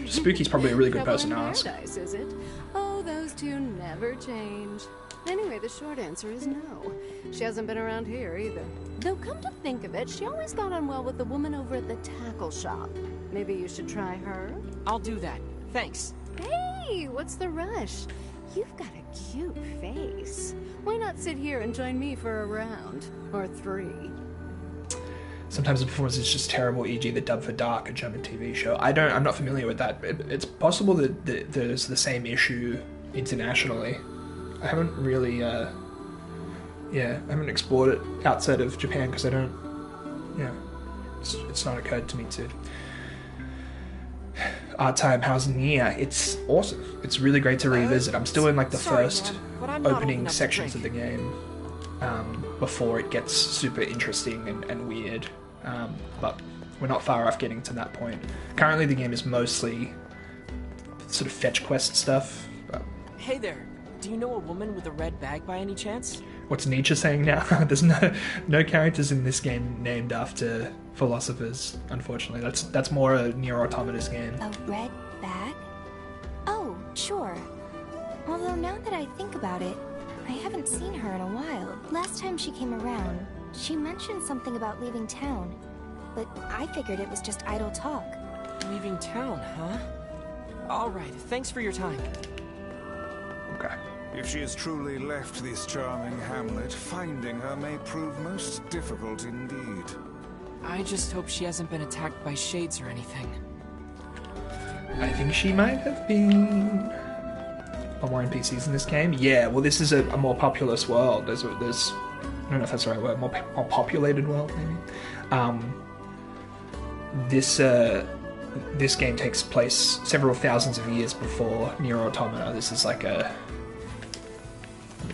Speaker 1: Spooky's probably a really good
Speaker 7: Trouble
Speaker 1: person to
Speaker 7: in
Speaker 1: ask.
Speaker 7: Paradise, is it? Oh, those two never change. Anyway, the short answer is no. She hasn't been around here either. Though come to think of it, she always got on well with the woman over at the tackle shop. Maybe you should try her?
Speaker 2: I'll do that. Thanks.
Speaker 7: Hey, what's the rush? You've got a cute face. Why not sit here and join me for a round? Or 3?
Speaker 1: Sometimes the performance is just terrible, e.g. the Dub for Dark, a German TV show. I'm not familiar with that. It's possible that there's the same issue internationally. I haven't really, I haven't explored it outside of Japan because I don't, it's not occurred to me to. Art time, how's NieR? It's awesome. It's really great to revisit. I'm still in like the first opening sections of the game before it gets super interesting and weird. But we're not far off getting to that point. Currently the game is mostly sort of fetch quest stuff. But
Speaker 2: Hey there, do you know a woman with a red bag by any chance?
Speaker 1: what's Nietzsche saying now? There's no characters in this game named after philosophers, unfortunately. That's more a NieR Automata's game.
Speaker 3: A red bag? Oh, sure. Although now that I think about it, I haven't seen her in a while. Last time she came around, she mentioned something about leaving town, but I figured it was just idle talk.
Speaker 2: Leaving town, huh? Alright, thanks for your time.
Speaker 1: Okay.
Speaker 4: If she has truly left this charming hamlet, finding her may prove most difficult indeed.
Speaker 2: I just hope she hasn't been attacked by shades or anything.
Speaker 1: I think she might have been. Are more NPCs in this game? Yeah, well, this is a more populous world. There's I don't know if that's the right word. More populated world, maybe. This game takes place several thousands of years before NieR Automata. This is like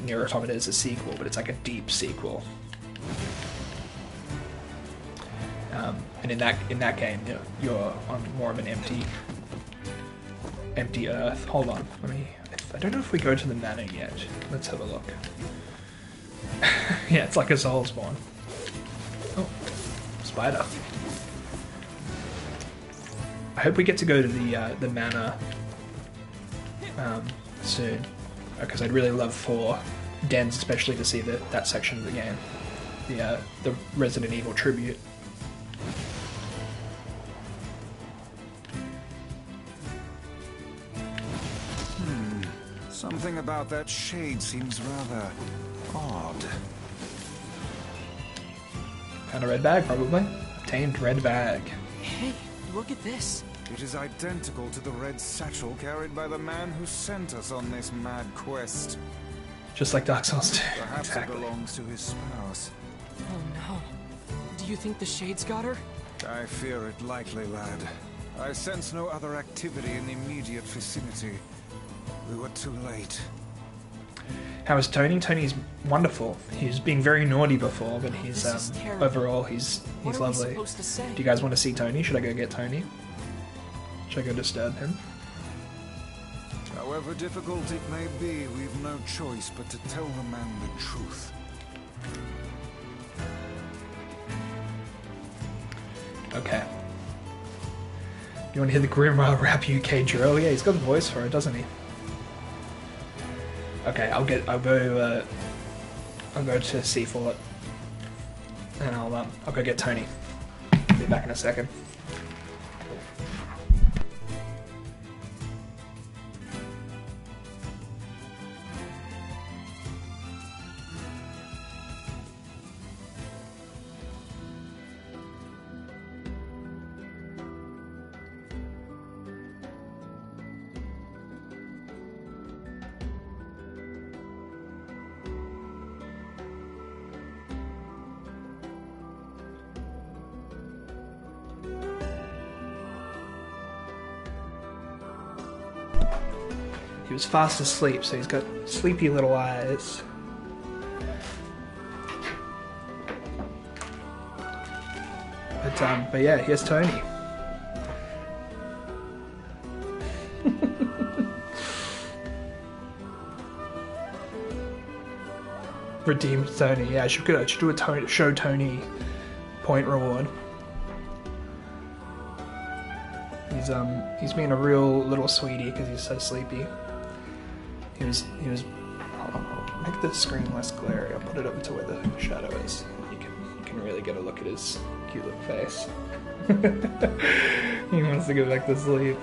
Speaker 1: NieR Automata is a sequel, but it's like a deep sequel. And in that game, you're on more of an empty Earth. Hold on, I don't know if we go to the manor yet. Let's have a look. Yeah, it's like a Soulsborne. Oh, spider. I hope we get to go to the manor soon, because I'd really love for Dens especially to see that section of the game, the Resident Evil tribute.
Speaker 4: Something about that shade seems rather odd.
Speaker 1: Found a red bag, probably. Obtained red bag.
Speaker 2: Hey, look at this.
Speaker 4: It is identical to the red satchel carried by the man who sent us on this mad quest.
Speaker 1: Just like Dark Souls 2.
Speaker 4: Perhaps
Speaker 1: Exactly.
Speaker 4: it belongs to his spouse.
Speaker 2: Oh no. Do you think the Shades got her?
Speaker 4: I fear it likely, lad. I sense no other activity in the immediate vicinity. We were too late.
Speaker 1: How is Tony? Tony's wonderful. He's being very naughty before, but he's
Speaker 2: This is terrible.
Speaker 1: overall he's
Speaker 2: What are we
Speaker 1: lovely.
Speaker 2: supposed to say?
Speaker 1: Do you guys want to see Tony? Should I go get Tony? Should I go disturb him?
Speaker 4: However difficult it may be, we've no choice but to tell the man the truth.
Speaker 1: Okay. You want to hear the Grimrock Rap UK drill? Yeah, he's got the voice for it, doesn't he? Okay, I'll go to Seafort, and I'll go get Tony. Be back in a second. He was fast asleep, so he's got sleepy little eyes. But yeah, here's Tony. Redeemed Tony. Yeah, I should do a show Tony point reward. He's being a real little sweetie because he's so sleepy. He was. I'll make the screen less glary. I'll put it up to where the shadow is. You can really get a look at his cute little face. He wants to go back to sleep.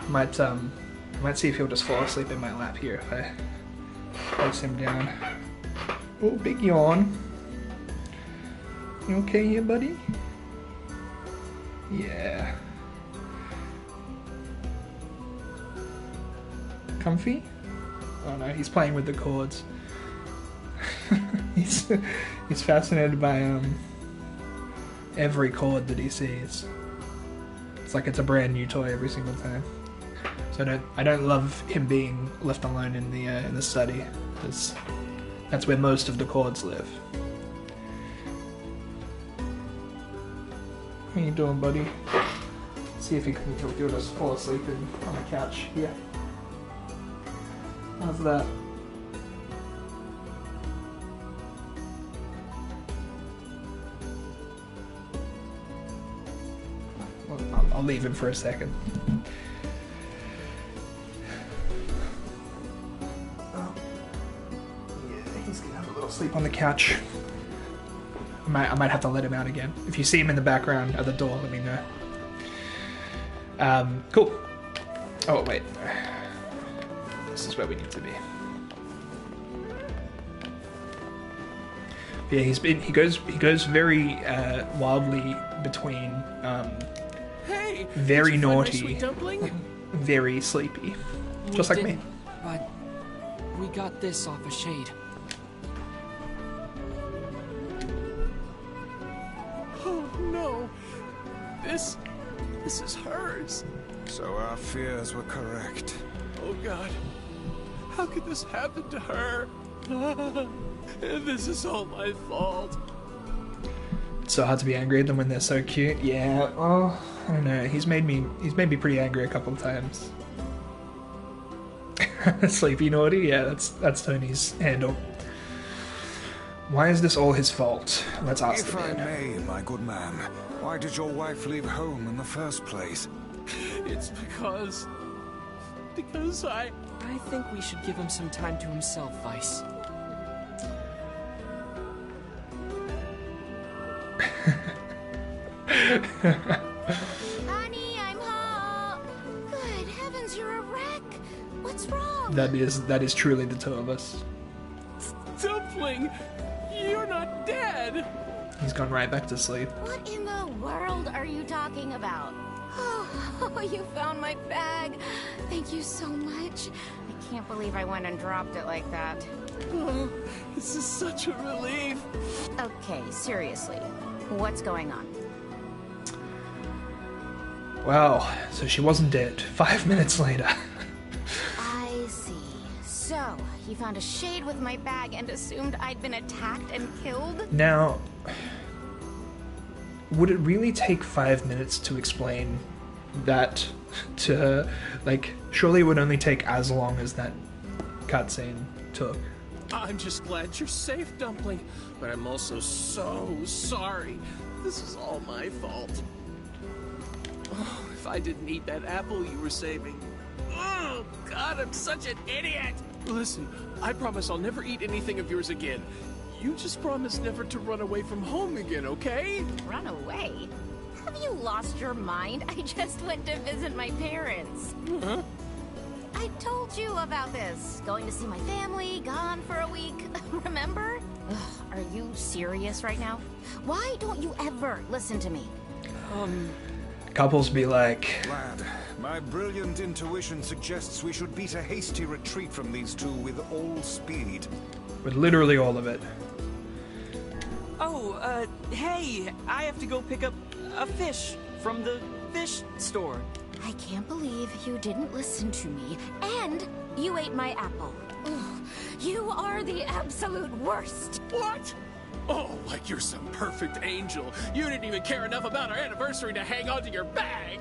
Speaker 1: Might see if he'll just fall asleep in my lap here if I place him down. Oh, big yawn. You okay here, buddy? Yeah. Comfy? Oh no, he's playing with the chords. He's fascinated by every chord that he sees. It's like it's a brand new toy every single time. So I don't love him being left alone in the study, because that's where most of the chords live. How you doing, buddy? See if he'll just fall asleep on the couch here. How's that? Well, I'll leave him for a second. He's gonna have a little sleep on the couch. I might have to let him out again. If you see him in the background at the door, let me know. Cool. Oh wait, this is where we need to be. But yeah, he goes very wildly between
Speaker 8: Hey,
Speaker 1: very
Speaker 8: did you find my
Speaker 1: naughty,
Speaker 8: sweet dumpling?
Speaker 1: very sleepy, just like me.
Speaker 2: didn't, but we got this off a shade.
Speaker 8: Oh no, this is hers.
Speaker 4: So our fears were correct.
Speaker 8: Oh God, How could this happen to her? This is all my fault.
Speaker 1: It's so hard to be angry at them when they're so cute. Yeah, well, I don't know. He's made me pretty angry a couple of times. Sleepy naughty? Yeah, that's Tony's handle. Why is this all his fault? Let's ask
Speaker 4: If
Speaker 1: the
Speaker 4: I
Speaker 1: man.
Speaker 4: may, my good man, why did your wife leave home in the first place?
Speaker 8: It's because I
Speaker 2: think we should give him some time to himself, Vice.
Speaker 5: Honey, I'm home. Good heavens, you're a wreck. What's wrong?
Speaker 1: That is truly the two of us.
Speaker 8: Dumpling, you're not dead.
Speaker 1: He's gone right back to sleep.
Speaker 5: What in the world are you talking about? Oh, you found my bag. Thank you so much. I can't believe I went and dropped it like that.
Speaker 8: Oh, this is such a relief.
Speaker 5: Okay, seriously. What's going on?
Speaker 1: Wow, so she wasn't dead. 5 minutes later.
Speaker 5: I see. So, you found a shade with my bag and assumed I'd been attacked and killed?
Speaker 1: Now, would it really take 5 minutes to explain that to her? Like, surely it would only take as long as that cutscene took.
Speaker 8: I'm just glad you're safe, Dumpling, but I'm also so sorry. This is all my fault. Oh, if I didn't eat that apple you were saving. Oh, God, I'm such an idiot. Listen, I promise I'll never eat anything of yours again. You just promise never to run away from home again, okay?
Speaker 5: Run away? Have you lost your mind? I just went to visit my parents.
Speaker 8: Huh?
Speaker 5: I told you about this. Going to see my family, gone for a week. Remember? Ugh, are you serious right now? Why don't you ever listen to me?
Speaker 1: Couples be like,
Speaker 4: Lad, my brilliant intuition suggests we should beat a hasty retreat from these two with all speed.
Speaker 1: with literally all of it.
Speaker 2: Oh, hey, I have to go pick up a fish from the fish store.
Speaker 5: I can't believe you didn't listen to me, and you ate my apple. Ugh, you are the absolute worst.
Speaker 8: What? Oh, like you're some perfect angel. You didn't even care enough about our anniversary to hang on to your bag.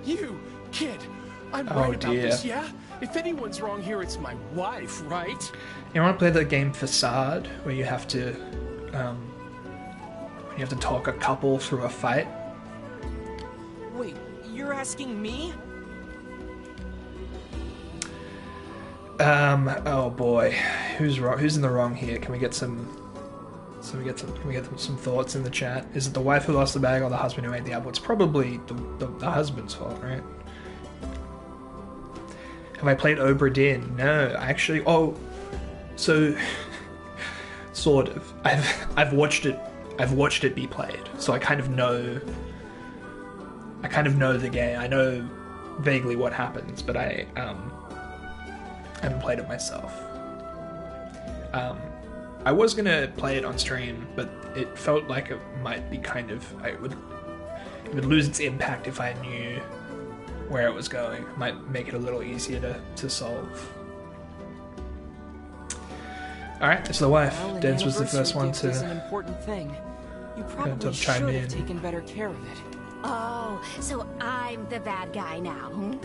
Speaker 8: You, kid, I'm
Speaker 1: Oh,
Speaker 8: right about
Speaker 1: dear.
Speaker 8: this, yeah? If anyone's wrong here, it's my wife, right?
Speaker 1: You want to play the game Facade, where you have to talk a couple through a fight?
Speaker 2: Wait, you're asking me?
Speaker 1: Oh boy, who's wrong? Who's in the wrong here? Can we get some thoughts in the chat? Is it the wife who lost the bag or the husband who ate the apple? It's probably the husband's fault, right? Have I played Obra Dinn? No, actually. Oh, so sort of. I've watched it. I've watched it be played, so I kind of know. I kind of know the game. I know vaguely what happens, but I haven't played it myself. I was gonna play it on stream, but it felt like it might be kind of. It would lose its impact if I knew where it was going. It might make it a little easier to solve. Alright, it's the wife.
Speaker 2: Well, an
Speaker 1: Dance was the first
Speaker 2: anniversary
Speaker 1: one
Speaker 2: gift is an
Speaker 1: to.
Speaker 2: important thing. You
Speaker 1: to
Speaker 2: probably
Speaker 1: chime
Speaker 2: should
Speaker 1: in.
Speaker 2: have taken better care of it.
Speaker 5: Oh, so I'm the bad guy now, hmm?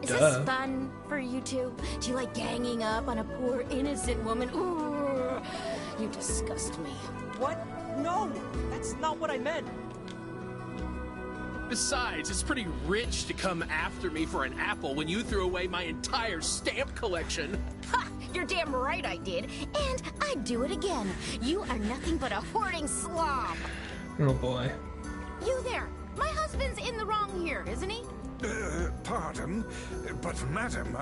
Speaker 5: Is
Speaker 1: Duh.
Speaker 5: this fun for you two? Do you like ganging up on a poor innocent woman? Ooh, you disgust me.
Speaker 2: What? No, that's not what I meant.
Speaker 8: Besides, it's pretty rich to come after me for an apple when you threw away my entire stamp collection.
Speaker 5: Ha! You're damn right I did. And I'd do it again. You are nothing but a hoarding slob.
Speaker 1: Oh boy.
Speaker 5: You there. My husband's in the wrong here, isn't he?
Speaker 4: Pardon, but madam,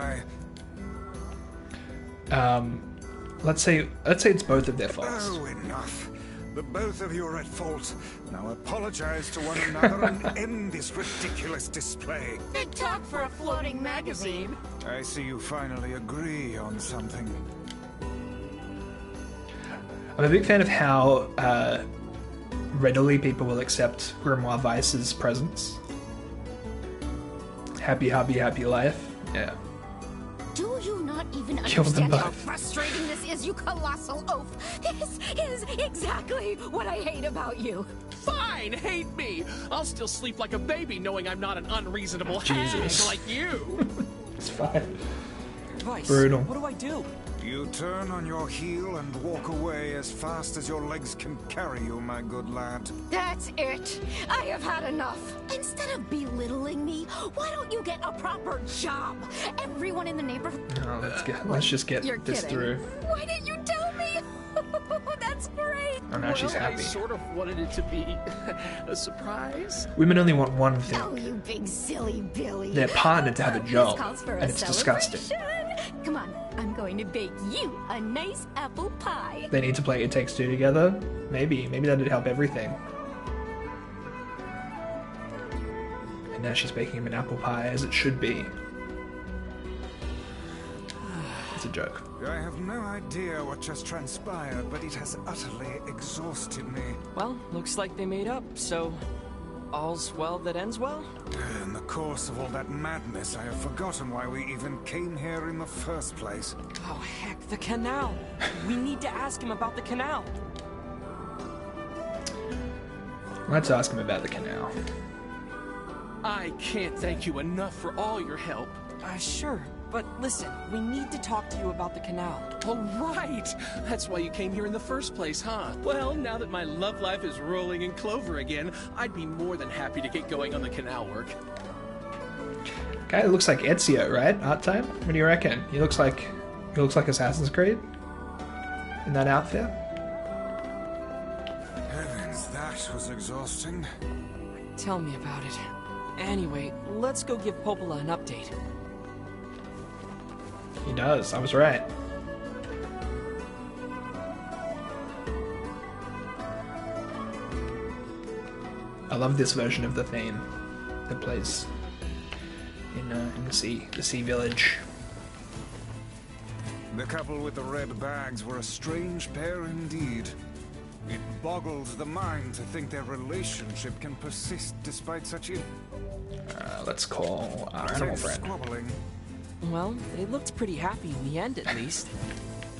Speaker 1: Let's say it's both of their faults.
Speaker 4: Oh, enough. The both of you are at fault. Now apologize to one another and end this ridiculous display.
Speaker 5: Big talk for a floating magazine.
Speaker 4: I see you finally agree on something.
Speaker 1: I'm a big fan of how readily people will accept Grimoire Vice's presence. Happy hubby, happy life. Yeah.
Speaker 5: Do you
Speaker 9: even
Speaker 1: Kill them
Speaker 9: understand how
Speaker 1: both.
Speaker 9: frustrating this is, you colossal oaf. This is exactly what I hate about you.
Speaker 8: Fine, hate me. I'll still sleep like a baby knowing I'm not an unreasonable
Speaker 1: Jesus.
Speaker 8: hag like you.
Speaker 1: It's fine.
Speaker 2: Vice,
Speaker 1: Brutal.
Speaker 2: what do I do?
Speaker 4: You turn on your heel and walk away as fast as your legs can carry you, my good lad.
Speaker 9: That's it. I have had enough. Instead of belittling me, why don't you get a proper job? Everyone in the neighborhood...
Speaker 1: No, let's just get
Speaker 9: You're
Speaker 1: this
Speaker 9: kidding.
Speaker 1: through.
Speaker 9: Why didn't you tell me? That's great.
Speaker 1: Oh, now she's
Speaker 8: Well,
Speaker 1: happy.
Speaker 8: I sort of wanted it to be a surprise.
Speaker 1: Women only want one thing.
Speaker 9: Oh, you big silly Billy.
Speaker 1: Their partner to have a
Speaker 9: This
Speaker 1: job,
Speaker 9: calls for
Speaker 1: and
Speaker 9: a
Speaker 1: it's disgusting.
Speaker 9: celebration. Come on, I'm going to bake you a nice apple pie.
Speaker 1: They need to play It Takes Two together. Maybe that'd help everything. And now she's baking him an apple pie, as it should be. It's a joke.
Speaker 4: I have no idea what just transpired, but it has utterly exhausted me.
Speaker 2: Well, looks like they made up, so all's well that ends well?
Speaker 4: In the course of all that madness, I have forgotten why we even came here in the first place.
Speaker 2: Oh, heck, the canal. We need to ask him about the canal.
Speaker 1: Let's ask him about the canal.
Speaker 8: I can't thank you enough for all your help.
Speaker 2: Sure, but listen, we need to talk to you about the canal.
Speaker 8: All right. That's why you came here in the first place, huh? Well, now that my love life is rolling in clover again, I'd be more than happy to get going on the canal work.
Speaker 1: Guy looks like Ezio, right? Art time? What do you reckon? He looks like Assassin's Creed in that outfit.
Speaker 4: Heavens, that was exhausting.
Speaker 2: Tell me about it. Anyway, let's go give Popola an update.
Speaker 1: He does. I was right. I love this version of the theme that plays in the sea village.
Speaker 4: The couple with the red bags were a strange pair indeed. It boggles the mind to think their relationship can persist despite such
Speaker 1: Let's call our animal friend.
Speaker 4: squabbling.
Speaker 2: Well, they looked pretty happy in the end, at least.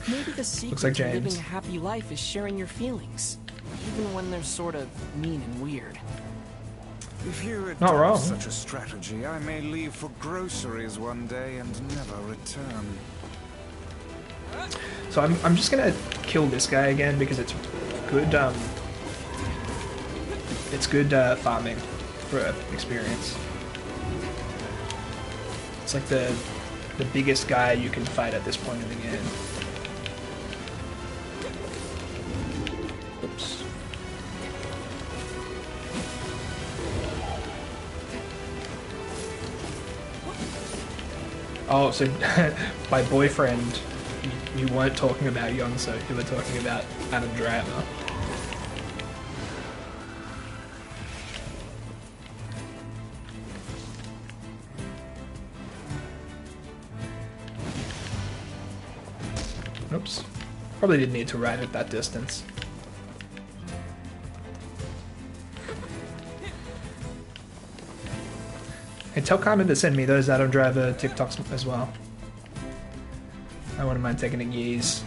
Speaker 2: Maybe the secret
Speaker 1: like
Speaker 2: to living
Speaker 1: James.
Speaker 2: a happy life is sharing your feelings, even when they're sort of mean and weird.
Speaker 4: If you adopt
Speaker 1: Not wrong.
Speaker 4: such a strategy, I may leave for groceries one day and never return.
Speaker 1: So I'm just gonna kill this guy again because it's good. It's good farming for experience. It's like the biggest guy you can fight at this point in the game. Oops. Oh, so by boyfriend, you weren't talking about Yonso, you were talking about Adam Driver. Oops. Probably didn't need to ride at that distance. Hey, tell Carmen to send me those Adam Driver TikToks as well. I wouldn't mind taking a gaze.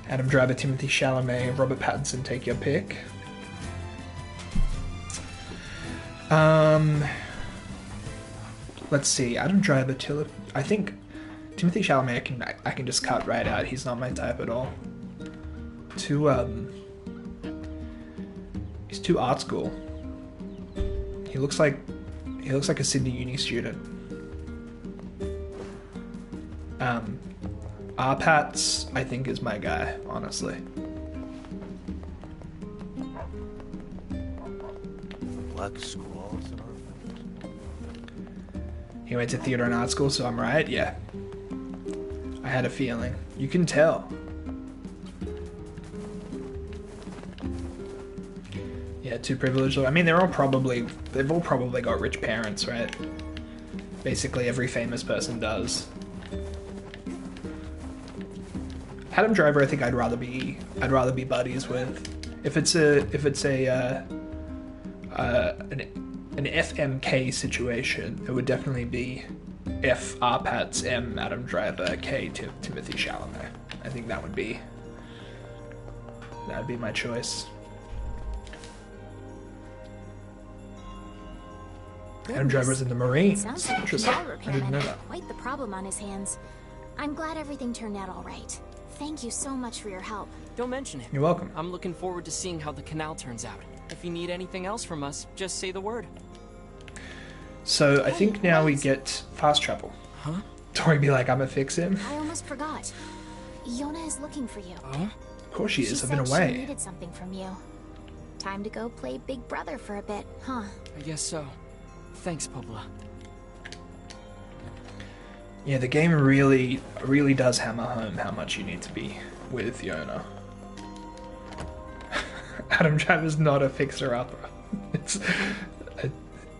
Speaker 1: Adam Driver, Timothy Chalamet, Robert Pattinson, take your pick. Let's see. Adam Driver, I think Timothy Chalamet I can just cut right out. He's not my type at all. He's too art school. He looks like a Sydney Uni student. Arpats, I think, is my guy, honestly.
Speaker 10: Black squalls in our
Speaker 1: He went to theater and art school, so I'm right? Yeah. I had a feeling. You can tell. Yeah, too privileged. I mean, they've all probably got rich parents, right? Basically, every famous person does. Adam Driver, I think I'd rather be buddies with. If it's an FMK situation, it would definitely be F. Arpats, M. Adam Driver, K. Timothy Chalamet. I think that would be my choice. Adam Driver's in the Marines.
Speaker 5: Sounds like
Speaker 1: Interesting.
Speaker 5: NieR
Speaker 1: I didn't know
Speaker 5: Replicant
Speaker 1: that.
Speaker 5: had quite the problem on his hands. I'm glad everything turned out all right. Thank you so much for your help.
Speaker 2: Don't mention it.
Speaker 1: You're welcome.
Speaker 2: I'm looking forward to seeing how the canal turns out. If you need anything else from us, just say the word.
Speaker 1: So I think now we get fast travel.
Speaker 2: Huh?
Speaker 1: Tori be like, I'ma fix him.
Speaker 5: I almost forgot. Yona is looking for you.
Speaker 2: Huh?
Speaker 1: Of course she is. I've been
Speaker 5: said
Speaker 1: away.
Speaker 5: She needed something from you. Time to go play Big Brother for a bit, huh?
Speaker 2: I guess so. Thanks, Pobla.
Speaker 1: Yeah, the game really does hammer home how much you need to be with Yona. Adam Driver's not a fixer-upper.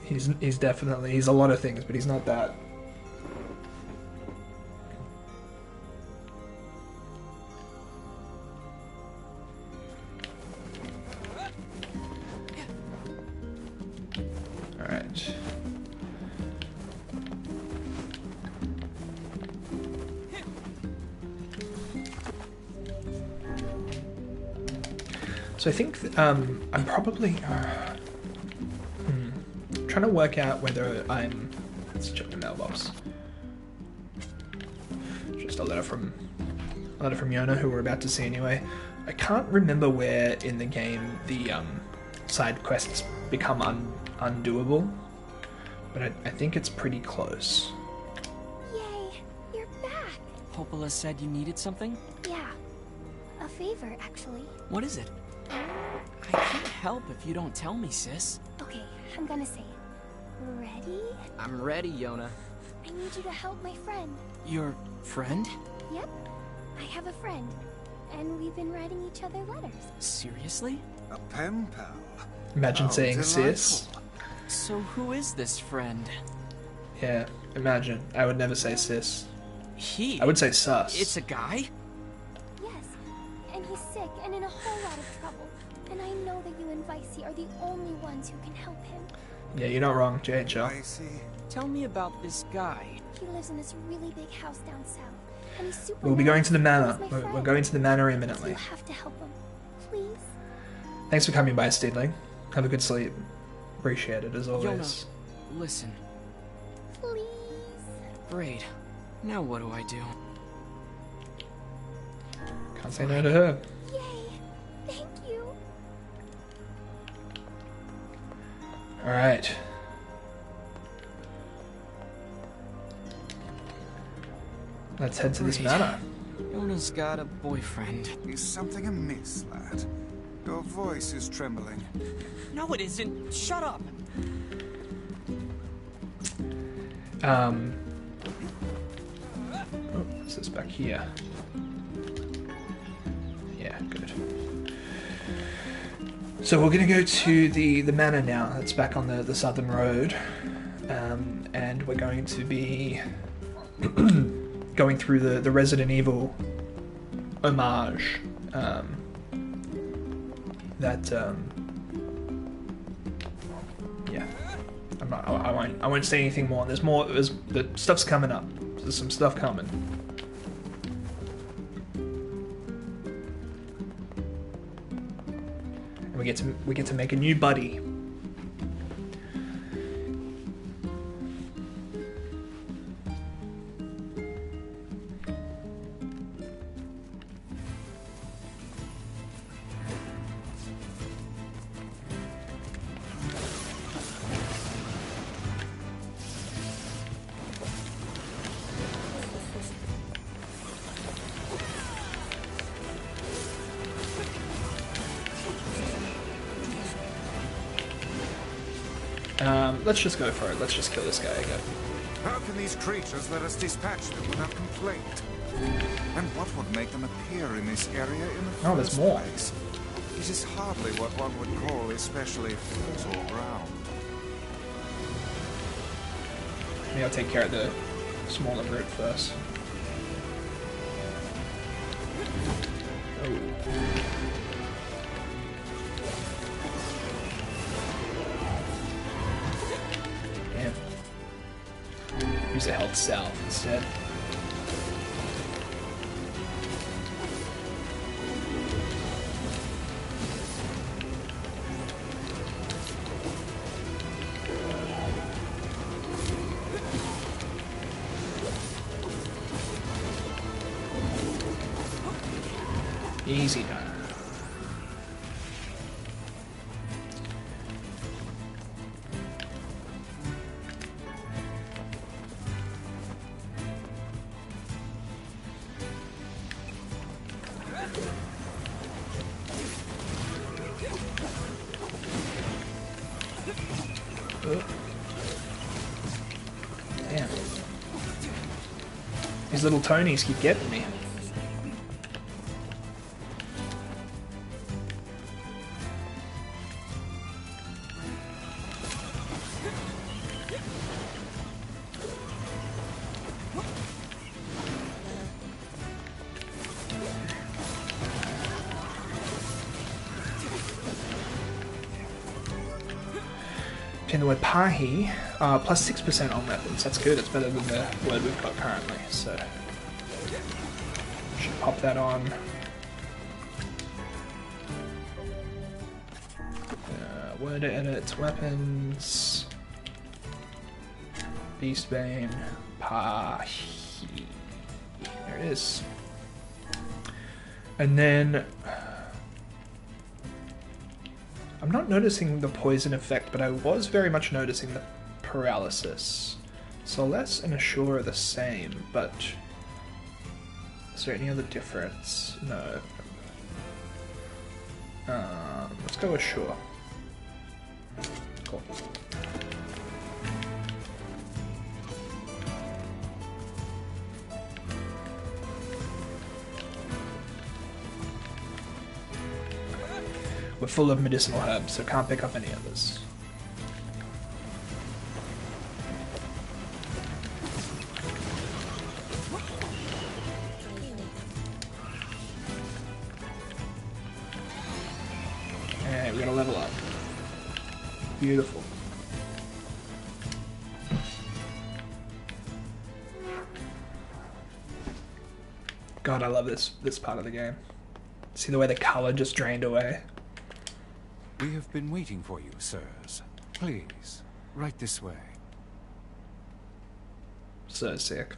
Speaker 1: He's definitely, he's a lot of things, but he's not that. Alright. So I think I'm probably trying to work out whether I'm. Let's check the mailbox. Just a letter from Yona, who we're about to see anyway. I can't remember where in the game the side quests become undoable, but I think it's pretty close.
Speaker 3: Yay, you're back.
Speaker 2: Popola said you needed something?
Speaker 3: Yeah, a favor, actually.
Speaker 2: What is it? I can't help if you don't tell me, sis.
Speaker 3: Okay, I'm gonna say it. Ready?
Speaker 2: I'm ready, Yona.
Speaker 3: I need you to help my friend.
Speaker 2: Your friend?
Speaker 3: Yep, I have a friend, and we've been writing each other letters.
Speaker 2: Seriously?
Speaker 4: A pen pal.
Speaker 1: Imagine saying
Speaker 4: Delightful.
Speaker 1: sis.
Speaker 2: So who is this friend?
Speaker 1: Yeah, imagine. I would never say sis.
Speaker 2: He?
Speaker 1: I would say sus.
Speaker 2: It's a guy?
Speaker 3: Yes, and he's sick and in a whole lot of trouble. And I know that you and Vicey are the only ones who can help him.
Speaker 1: Yeah, you're not wrong, JHL.
Speaker 4: I see.
Speaker 2: Tell me about this guy.
Speaker 3: He lives in this really big house down south, and he's super
Speaker 1: We'll be
Speaker 3: nice.
Speaker 1: going to the manor.
Speaker 3: He's my
Speaker 1: We're
Speaker 3: friend.
Speaker 1: going to the manor
Speaker 3: You
Speaker 1: imminently.
Speaker 3: have to help him, please.
Speaker 1: Thanks for coming by, Steedling. Have a good sleep. Appreciate it, as always.
Speaker 2: Yona, listen.
Speaker 3: Please.
Speaker 2: Great. Now what do I do?
Speaker 1: Can't say no to her.
Speaker 3: Yay! Thank you.
Speaker 1: Alright. Let's head to this
Speaker 2: Great.
Speaker 1: manor.
Speaker 2: Yona's got a boyfriend.
Speaker 4: Is something amiss, lad? Your voice is trembling.
Speaker 2: No, it isn't. Shut up.
Speaker 1: Oh, what's this back here? Yeah, good. So we're gonna go to the manor now. It's back on the southern road, and we're going to be going through the Resident Evil homage. Yeah. I won't say anything more. There's more. The stuff's coming up. There's some stuff coming. And we get to make a new buddy. Let's just go for it. Let's just kill this guy again.
Speaker 4: How can these creatures let us dispatch them without complaint? And what would make them appear in this area in the first
Speaker 1: Oh, there's more.
Speaker 4: place? It is hardly what one would call especially fertile ground.
Speaker 1: Maybe I'll take care of the smaller brute first. Oh. Use a health cell instead. Easy done. Oh. Damn. These little Tonys keep getting me. In the word pahi, plus 6% on weapons. That's good. It's better than the word we've got currently. So should pop that on. Word edit, weapons, Beastbane, pahi. There it is. And then I'm not noticing the poison effect, but I was very much noticing the paralysis. Celeste and Assure are the same, but is there any other difference? No. Let's go Assure. Cool. We're full of medicinal herbs, so can't pick up any others. And we're gonna level up. Beautiful. God, I love this part of the game. See the way the color just drained away?
Speaker 4: We have been waiting for you, sirs. Please, right this way.
Speaker 1: So sick.